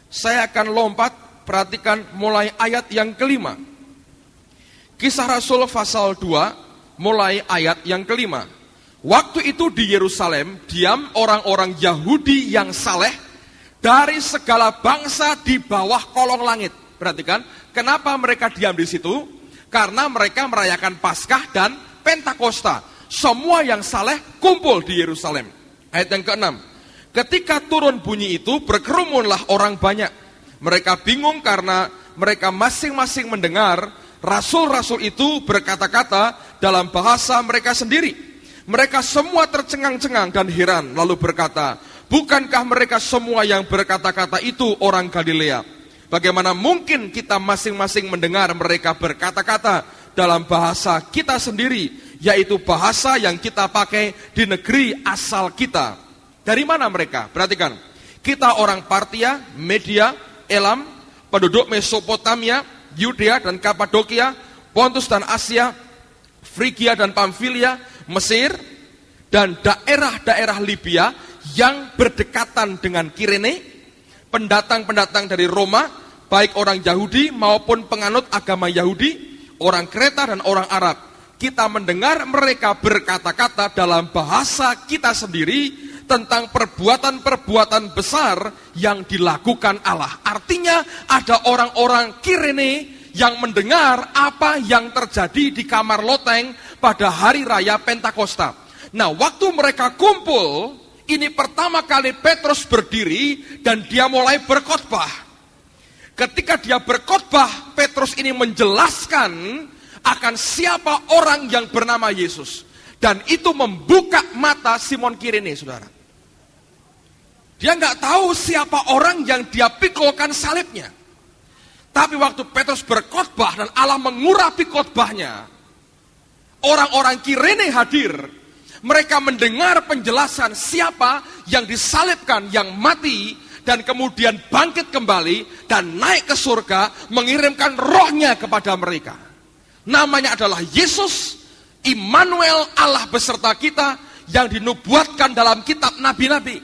Saya akan lompat, perhatikan mulai ayat yang kelima. Kisah Rasul pasal 2, mulai ayat yang kelima. Waktu itu di Yerusalem, diam orang-orang Yahudi yang saleh dari segala bangsa di bawah kolong langit. Perhatikan, kenapa mereka diam di situ? Karena mereka merayakan Paskah dan Pentakosta. Semua yang saleh kumpul di Yerusalem. Ayat yang ke-6. Ketika turun bunyi itu, berkerumunlah orang banyak. Mereka bingung karena mereka masing-masing mendengar rasul-rasul itu berkata-kata dalam bahasa mereka sendiri. Mereka semua tercengang-cengang dan heran, lalu berkata, bukankah mereka semua yang berkata-kata itu orang Galilea? Bagaimana mungkin kita masing-masing mendengar mereka berkata-kata dalam bahasa kita sendiri, yaitu bahasa yang kita pakai di negeri asal kita. Dari mana mereka? Perhatikan, kita orang Partia, Media, Elam, penduduk Mesopotamia, Yudea dan Kapadokia, Pontus dan Asia, Frigia dan Pamfilia, Mesir, dan daerah-daerah Libya yang berdekatan dengan Kirene, pendatang-pendatang dari Roma, baik orang Yahudi maupun penganut agama Yahudi, orang Kreta dan orang Arab. Kita mendengar mereka berkata-kata dalam bahasa kita sendiri tentang perbuatan-perbuatan besar yang dilakukan Allah. Artinya ada orang-orang Kirene yang mendengar apa yang terjadi di kamar loteng pada hari raya Pentakosta. Nah, waktu mereka kumpul, ini pertama kali Petrus berdiri dan dia mulai berkhotbah. Ketika dia berkhotbah, Petrus ini menjelaskan akan siapa orang yang bernama Yesus. Dan itu membuka mata Simon Kirene, saudara. Dia nggak tahu siapa orang yang dia pikulkan salibnya. Tapi waktu Petrus berkhotbah dan Allah mengurapi khotbahnya, orang-orang Kirene hadir. Mereka mendengar penjelasan siapa yang disalibkan, yang mati, dan kemudian bangkit kembali, dan naik ke surga, mengirimkan rohnya kepada mereka. Namanya adalah Yesus, Immanuel, Allah beserta kita, yang dinubuatkan dalam kitab nabi-nabi.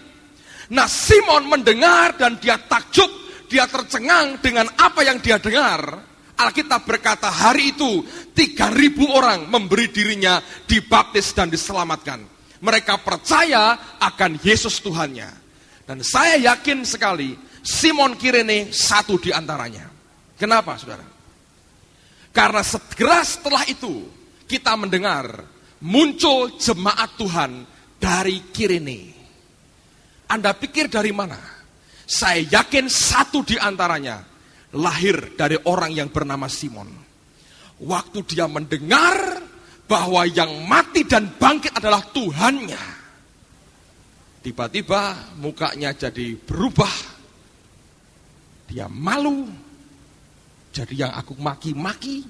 Nah, Simon mendengar dan dia takjub, dia tercengang dengan apa yang dia dengar. Alkitab berkata hari itu 3.000 orang memberi dirinya dibaptis dan diselamatkan. Mereka percaya akan Yesus Tuhannya. Dan saya yakin sekali Simon Kirene satu di antaranya. Kenapa, saudara? Karena segera setelah itu kita mendengar muncul jemaat Tuhan dari Kirene. Anda pikir dari mana? Saya yakin satu di antaranya lahir dari orang yang bernama Simon. Waktu dia mendengar bahwa yang mati dan bangkit adalah Tuhannya, tiba-tiba mukanya jadi berubah. Dia malu. Jadi yang aku maki-maki,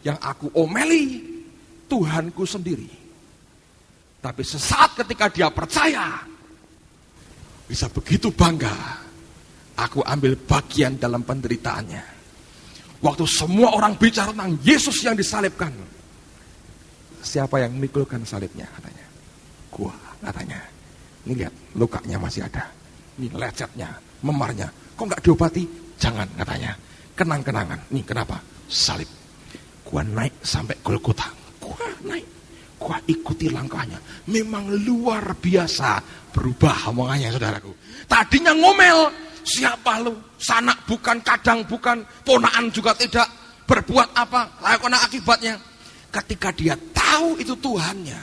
yang aku omeli, Tuhanku sendiri. Tapi sesaat ketika dia percaya, bisa begitu bangga. Aku ambil bagian dalam penderitaannya. Waktu semua orang bicara tentang Yesus yang disalibkan, siapa yang mikulkan salibnya, katanya? Gua, katanya. Ini lihat, lukanya masih ada. Ini lecetnya, memarnya. Kok nggak diobati? Jangan, katanya. Kenang-kenangan. Nih kenapa? Salib. Gua naik sampai Golgota. Gua naik. Gua ikuti langkahnya. Memang luar biasa berubah omongannya, saudaraku. Tadinya ngomel. Siapa lu? Sanak bukan, kadang bukan, ponaan juga tidak. Berbuat apa? Lakukan akibatnya. Ketika dia tahu itu Tuhannya,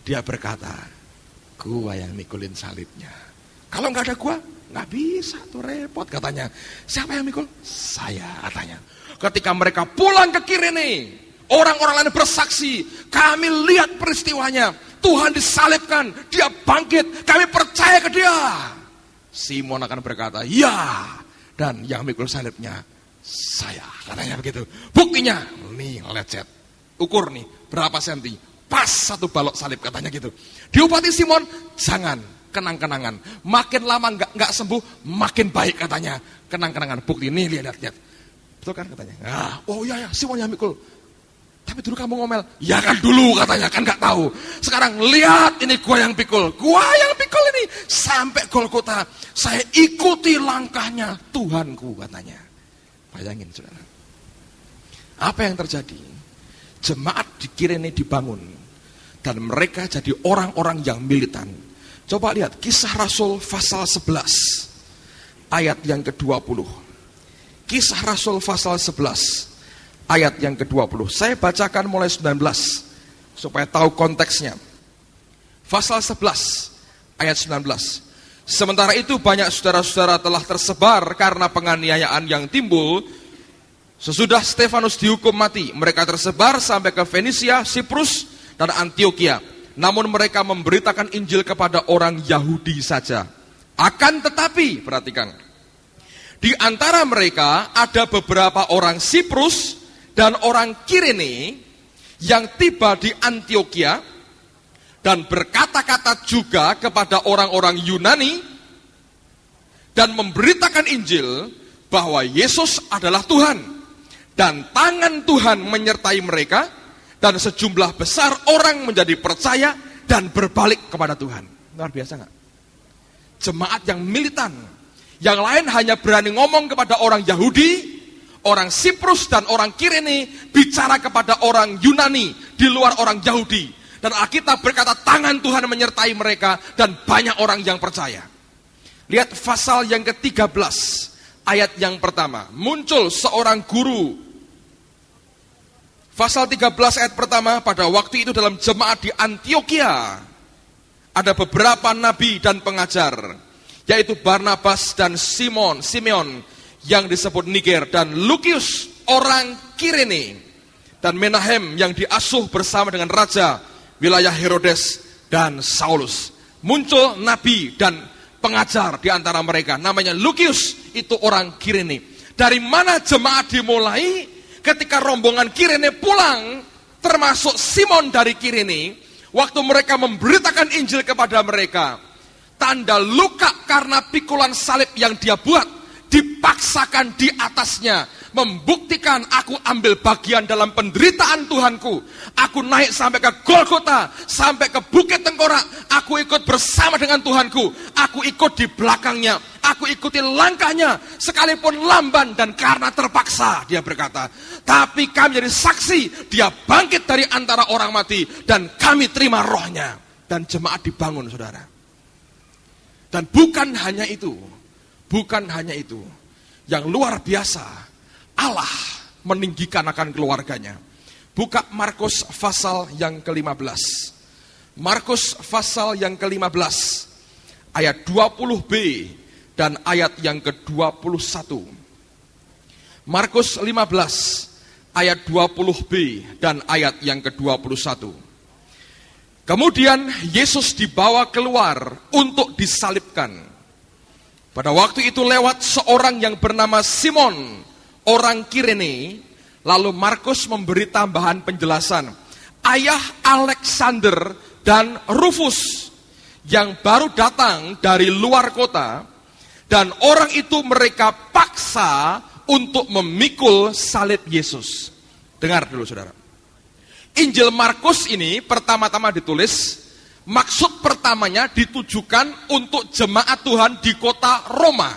dia berkata, gua yang mikulin salibnya. Kalau nggak ada gua, Nggak bisa tuh, repot katanya. Siapa yang mikul? Saya katanya. Ketika mereka pulang ke Kirene, orang-orang lain bersaksi, kami lihat peristiwanya, Tuhan disalibkan, dia bangkit, kami percaya ke dia. Simon akan berkata, ya, dan yang mikul salibnya saya, katanya begitu. Buktinya, nih lecet, ukur nih, berapa senti, pas 1 balok salib, katanya gitu. Diobati Simon, jangan, kenang-kenangan, makin lama nggak sembuh, makin baik, katanya. Kenang-kenangan, bukti, nih lihat. Betul kan katanya? Nah, oh iya, Simon yang mikul. Tapi dulu kamu ngomel. Ya kan dulu katanya, kan gak tahu. Sekarang lihat ini gua yang pikul. Gua yang pikul ini. Sampai Golgota. Saya ikuti langkahnya Tuhanku, katanya. Bayangin saudara. Apa yang terjadi? Jemaat di Kirene dibangun. Dan mereka jadi orang-orang yang militan. Coba lihat Kisah Rasul pasal 11. Ayat yang ke-20. Kisah Rasul pasal 11 ayat yang ke-20. Saya bacakan mulai 19 supaya tahu konteksnya. Pasal 11 ayat 19. Sementara itu banyak saudara-saudara telah tersebar karena penganiayaan yang timbul sesudah Stefanus dihukum mati. Mereka tersebar sampai ke Fenisia, Siprus, dan Antioquia. Namun mereka memberitakan Injil kepada orang Yahudi saja. Akan tetapi, perhatikan, di antara mereka ada beberapa orang Siprus dan orang Kirene yang tiba di Antioquia dan berkata-kata juga kepada orang-orang Yunani dan memberitakan Injil bahwa Yesus adalah Tuhan. Dan tangan Tuhan menyertai mereka dan sejumlah besar orang menjadi percaya dan berbalik kepada Tuhan. Luar biasa nggak? Jemaat yang militan. Yang lain hanya berani ngomong kepada orang Yahudi, orang Siprus dan orang Kirene, bicara kepada orang Yunani di luar orang Yahudi. Dan Alkitab berkata tangan Tuhan menyertai mereka dan banyak orang yang percaya. Lihat pasal yang ke-13, ayat yang pertama. Muncul seorang guru. Pasal 13 ayat pertama, pada waktu itu dalam jemaat di Antioquia ada beberapa nabi dan pengajar, yaitu Barnabas dan Simeon yang disebut Niger, dan Lukius orang Kirene, dan Menahem yang diasuh bersama dengan raja wilayah Herodes dan Saulus. Muncul nabi dan pengajar di antara mereka, namanya Lukius, itu orang Kirene. Dari mana jemaat dimulai? Ketika rombongan Kirene pulang, termasuk Simon dari Kirene, waktu mereka memberitakan Injil kepada mereka, tanda luka karena pikulan salib yang dia buat dipaksakan di atasnya, membuktikan aku ambil bagian dalam penderitaan Tuhanku. Aku naik sampai ke Golgota, sampai ke Bukit Tengkorak. Aku ikut bersama dengan Tuhanku. Aku ikut di belakangnya. Aku ikuti langkahnya, sekalipun lamban dan karena terpaksa, dia berkata. Tapi kami jadi saksi, dia bangkit dari antara orang mati dan kami terima rohnya. Dan jemaat dibangun, saudara. Dan bukan hanya itu, yang luar biasa, Allah meninggikan akan keluarganya. Buka Markus pasal yang ke-15. Markus pasal yang ke-15 ayat 20b dan ayat yang ke-21. Markus 15 ayat 20b dan ayat yang ke-21. Kemudian Yesus dibawa keluar untuk disalibkan. Pada waktu itu lewat seorang yang bernama Simon, orang Kirene. Lalu Markus memberi tambahan penjelasan. Ayah Alexander dan Rufus yang baru datang dari luar kota. Dan orang itu mereka paksa untuk memikul salib Yesus. Dengar dulu saudara. Injil Markus ini pertama-tama ditulis, maksud pertamanya ditujukan untuk jemaat Tuhan di kota Roma.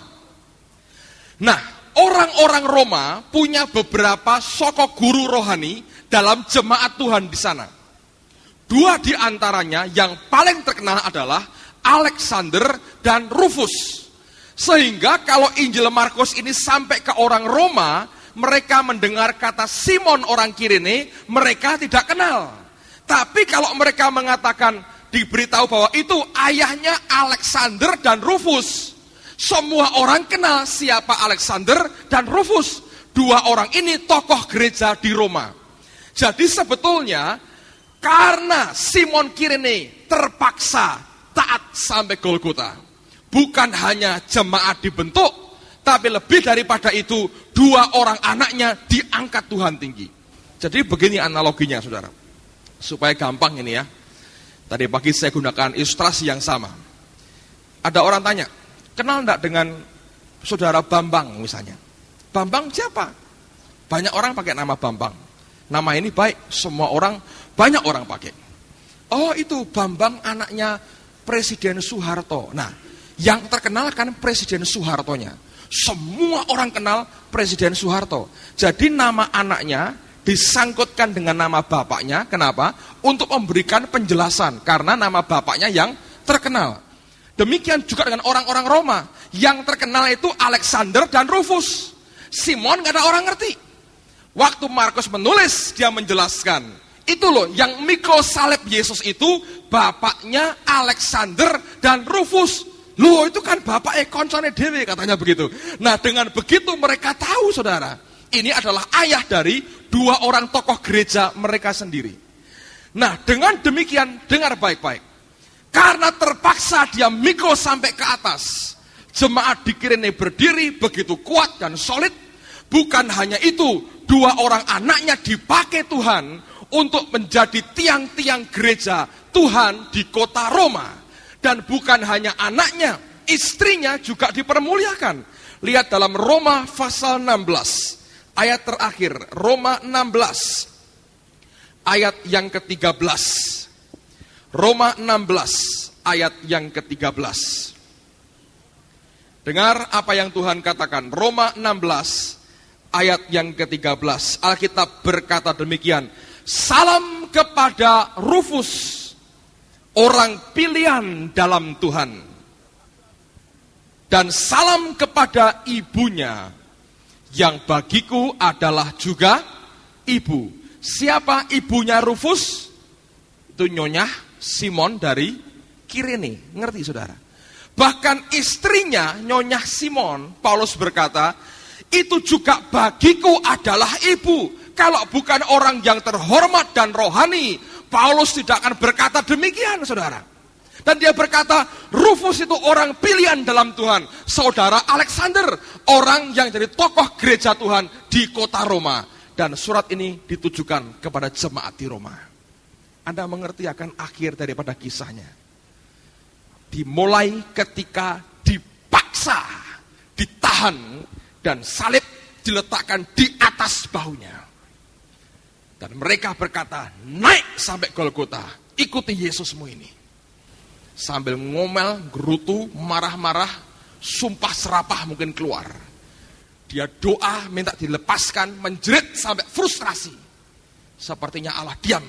Nah, orang-orang Roma punya beberapa sokok guru rohani dalam jemaat Tuhan di sana. Dua di antaranya yang paling terkenal adalah Alexander dan Rufus. Sehingga kalau Injil Markus ini sampai ke orang Roma, mereka mendengar kata Simon orang Kirene, mereka tidak kenal. Tapi kalau mereka mengatakan, diberitahu bahwa itu ayahnya Alexander dan Rufus, Semua orang kenal siapa Alexander dan Rufus. Dua orang ini tokoh gereja di Roma. Jadi sebetulnya karena Simon Kirene terpaksa taat sampai Golgota. Bukan hanya jemaat dibentuk, tapi lebih daripada itu, dua orang anaknya diangkat Tuhan tinggi. Jadi begini analoginya, saudara. Supaya gampang ini ya. Tadi pagi saya gunakan ilustrasi yang sama. Ada orang tanya, kenal enggak dengan saudara Bambang misalnya? Bambang siapa? Banyak orang pakai nama Bambang. Nama ini baik, banyak orang pakai. Oh itu Bambang anaknya Presiden Soeharto. Nah, yang terkenal kan Presiden Soehartonya. Semua orang kenal Presiden Soeharto. Jadi nama anaknya disangkutkan dengan nama bapaknya. Kenapa? Untuk memberikan penjelasan. Karena nama bapaknya yang terkenal. Demikian juga dengan orang-orang Roma. Yang terkenal itu Alexander dan Rufus. Simon gak ada orang ngerti. Waktu Markus menulis, dia menjelaskan. Itu loh, yang mikul salib Yesus itu bapaknya Alexander dan Rufus. Loh, itu kan bapaknya koncone dewe, katanya begitu. Nah, dengan begitu mereka tahu, saudara. Ini adalah ayah dari dua orang tokoh gereja mereka sendiri. Nah, dengan demikian, dengar baik-baik. Karena terpaksa dia mikul sampai ke atas. Jemaat di Kirene berdiri begitu kuat dan solid. Bukan hanya itu, dua orang anaknya dipakai Tuhan untuk menjadi tiang-tiang gereja Tuhan di kota Roma. Dan bukan hanya anaknya, istrinya juga dipermuliakan. Lihat dalam Roma pasal 16, ayat terakhir, Roma 16, ayat yang ke-13. Roma 16, ayat yang ke-13. Dengar apa yang Tuhan katakan, Roma 16, ayat yang ke-13. Alkitab berkata demikian, salam kepada Rufus, orang pilihan dalam Tuhan. Dan salam kepada ibunya, yang bagiku adalah juga ibu. Siapa ibunya Rufus? Itu Nyonya Simon dari Kirene. Ngerti saudara? Bahkan istrinya Nyonya Simon, Paulus berkata, itu juga bagiku adalah ibu. Kalau bukan orang yang terhormat dan rohani, Paulus tidak akan berkata demikian, saudara. Dan dia berkata, Rufus itu orang pilihan dalam Tuhan. Saudara Alexander, orang yang jadi tokoh gereja Tuhan di kota Roma. Dan surat ini ditujukan kepada jemaat di Roma. Anda mengerti akan akhir daripada kisahnya. Dimulai ketika dipaksa, ditahan, dan salib diletakkan di atas bahunya. Dan mereka berkata, naik sampai Golgota, ikuti Yesusmu ini. Sambil ngomel, gerutu, marah-marah, sumpah serapah mungkin keluar. Dia doa, minta dilepaskan, menjerit sampai frustrasi. Sepertinya Allah diam.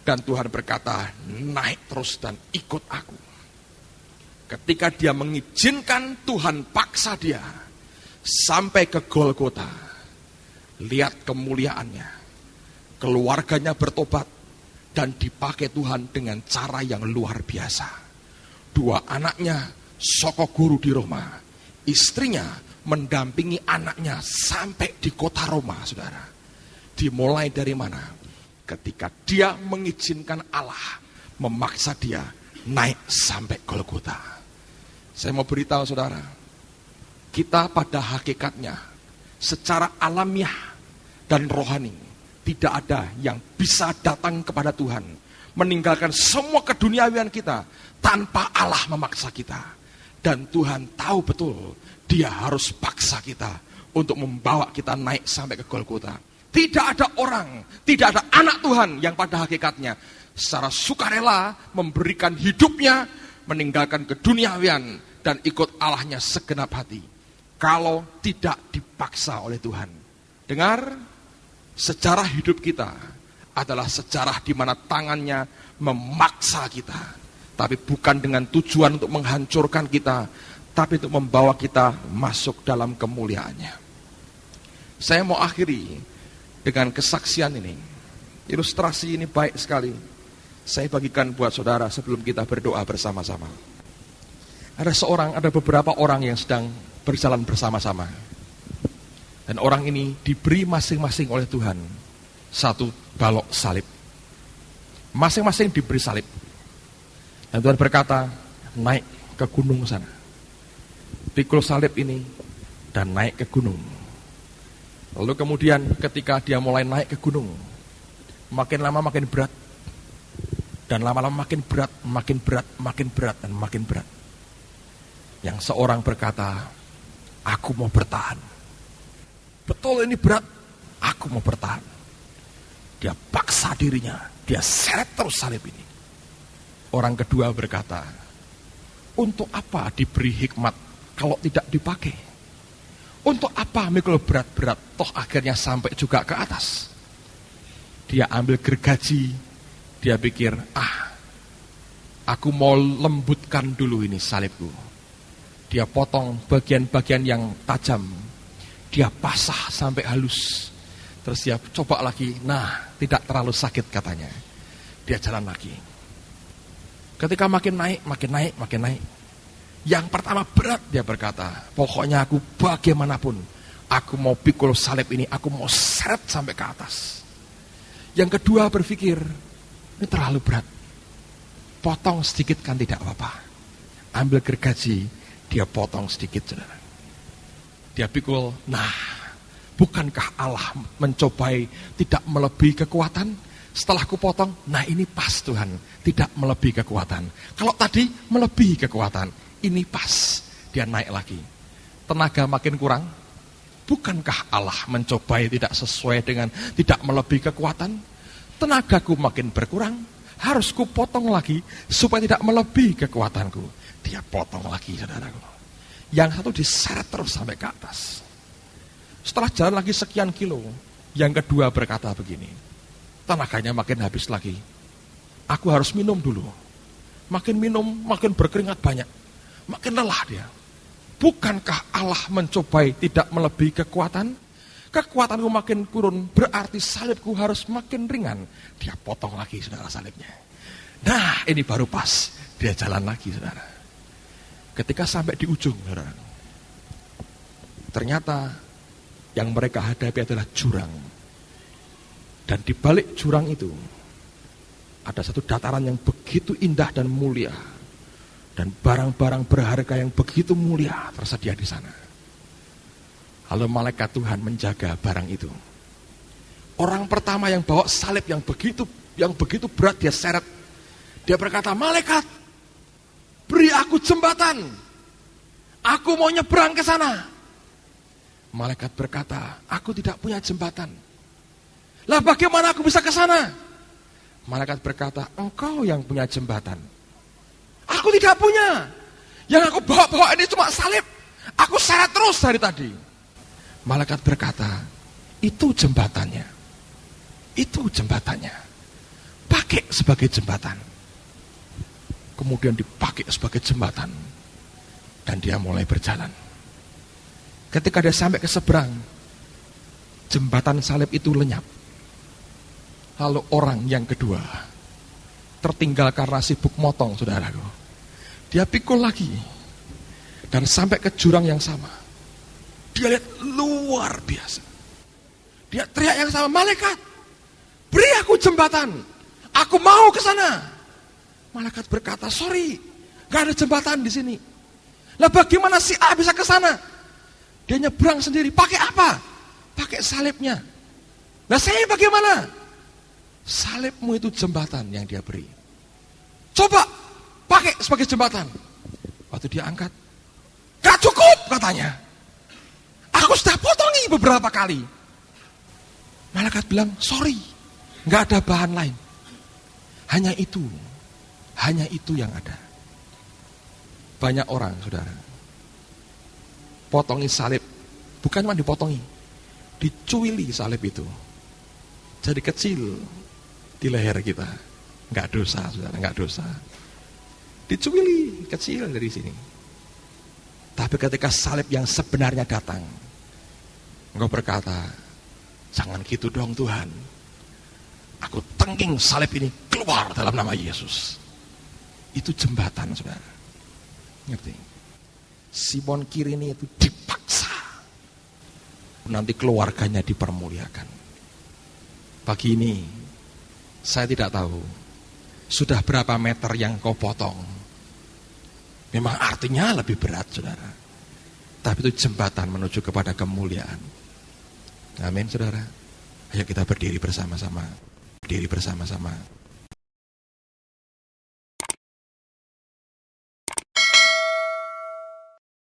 Dan Tuhan berkata, naik terus dan ikut aku. Ketika dia mengizinkan, Tuhan paksa dia sampai ke Golgota. Lihat kemuliaannya. Keluarganya bertobat dan dipakai Tuhan dengan cara yang luar biasa. Dua anaknya soko guru di Roma. Istrinya mendampingi anaknya sampai di kota Roma, saudara. Dimulai dari mana? Ketika dia mengizinkan Allah memaksa dia naik sampai Golgota. Saya mau beritahu saudara, kita pada hakikatnya secara alamiah dan rohani tidak ada yang bisa datang kepada Tuhan, meninggalkan semua keduniawian kita tanpa Allah memaksa kita. Dan Tuhan tahu betul dia harus paksa kita untuk membawa kita naik sampai ke Golgota. Tidak ada orang, tidak ada anak Tuhan yang pada hakikatnya secara sukarela memberikan hidupnya, meninggalkan keduniawian dan ikut Allahnya segenap hati kalau tidak dipaksa oleh Tuhan. Dengar, sejarah hidup kita adalah sejarah di mana tangannya memaksa kita, tapi bukan dengan tujuan untuk menghancurkan kita, tapi untuk membawa kita masuk dalam kemuliaannya. Saya mau akhiri dengan kesaksian ini. Ilustrasi ini baik sekali. Saya bagikan buat saudara sebelum kita berdoa bersama-sama. Ada beberapa orang yang sedang berjalan bersama-sama. Dan orang ini diberi masing-masing oleh Tuhan satu balok salib. Masing-masing diberi salib. Dan Tuhan berkata, naik ke gunung sana. Pikul salib ini dan naik ke gunung. Lalu kemudian ketika dia mulai naik ke gunung, makin lama makin berat. Dan lama-lama makin berat, makin berat, makin berat, dan makin berat. Yang seorang berkata, aku mau bertahan. Betul ini berat, aku mau bertahan. Dia paksa dirinya, dia seret terus salib ini. Orang kedua berkata, untuk apa diberi hikmat kalau tidak dipakai? Untuk apa mikul berat-berat, toh akhirnya sampai juga ke atas. Dia ambil gergaji, dia pikir, aku mau lembutkan dulu ini salibku. Dia potong bagian-bagian yang tajam, dia pasah sampai halus. Terus dia coba lagi, tidak terlalu sakit katanya. Dia jalan lagi. Ketika makin naik, makin naik, makin naik. Yang pertama berat, dia berkata, pokoknya aku bagaimanapun, aku mau pikul salib ini, aku mau seret sampai ke atas. Yang kedua berpikir, ini terlalu berat. Potong sedikit kan tidak apa-apa. Ambil gergaji, dia potong sedikit, saudara. Dia pikul, bukankah Allah mencobai tidak melebihi kekuatan? Setelah aku potong, ini pas Tuhan, tidak melebihi kekuatan. Kalau tadi melebihi kekuatan, ini pas. Dia naik lagi. Tenaga makin kurang. Bukankah Allah mencobai tidak sesuai dengan tidak melebihi kekuatan? Tenagaku makin berkurang, harus ku potong lagi supaya tidak melebihi kekuatanku. Dia potong lagi, saudaraku. Yang satu diseret terus sampai ke atas. Setelah jalan lagi sekian kilo, yang kedua berkata begini, tenaganya makin habis lagi. Aku harus minum dulu. Makin minum, makin berkeringat banyak. Makin lelah dia. Bukankah Allah mencobai tidak melebihi kekuatan? Kekuatanku makin kurun, berarti salibku harus makin ringan. Dia potong lagi, saudara, salibnya. Ini baru pas. Dia jalan lagi, saudara. Ketika sampai di ujung, saudara, ternyata yang mereka hadapi adalah jurang. Dan di balik jurang itu ada satu dataran yang begitu indah dan mulia. Dan barang-barang berharga yang begitu mulia tersedia di sana. Lalu malaikat Tuhan menjaga barang itu. Orang pertama yang bawa salib yang begitu berat, dia seret. Dia berkata, malaikat, beri aku jembatan. Aku mau nyebrang ke sana. Malaikat berkata, aku tidak punya jembatan. Lah bagaimana aku bisa ke sana? Malaikat berkata, engkau yang punya jembatan. Aku tidak punya. Yang aku bawa-bawa ini cuma salib. Aku seret terus dari tadi. Malaikat berkata, itu jembatannya. Itu jembatannya. Pakai sebagai jembatan. Kemudian dipakai sebagai jembatan. Dan dia mulai berjalan. Ketika dia sampai ke seberang, jembatan salib itu lenyap. Lalu orang yang kedua tertinggal karena sibuk motong, saudaraku. Dia pikul lagi. Dan sampai ke jurang yang sama. Dia lihat luar biasa. Dia teriak yang sama, malaikat, beri aku jembatan. Aku mau ke sana. Malaikat berkata, sorry, gak ada jembatan di sini. Lah bagaimana si A bisa ke sana? Dia nyebrang sendiri. Pakai apa? Pakai salibnya. Lah saya bagaimana? Salibmu itu jembatan yang dia beri. Coba pakai sebagai jembatan. Waktu dia angkat, gak cukup katanya. Aku sudah potongi beberapa kali. Malaikat bilang, sorry, gak ada bahan lain. Hanya itu yang ada. Banyak orang, saudara, potongi salib, bukan cuma dipotongi, dicuili salib itu. Jadi kecil di leher kita. Gak dosa, saudara, gak dosa. Dicuili, kecil dari sini. Tapi ketika salib yang sebenarnya datang, engkau berkata, jangan gitu dong Tuhan. Aku tengking salib ini keluar dalam nama Yesus. Itu jembatan, saudara. Ngerti? Simon Kirene itu dipaksa. Nanti keluarganya dipermuliakan. Pagi ini, saya tidak tahu sudah berapa meter yang kau potong. Memang artinya lebih berat, saudara. Tapi itu jembatan menuju kepada kemuliaan. Amin, saudara. Ayo kita berdiri bersama-sama. Berdiri bersama-sama.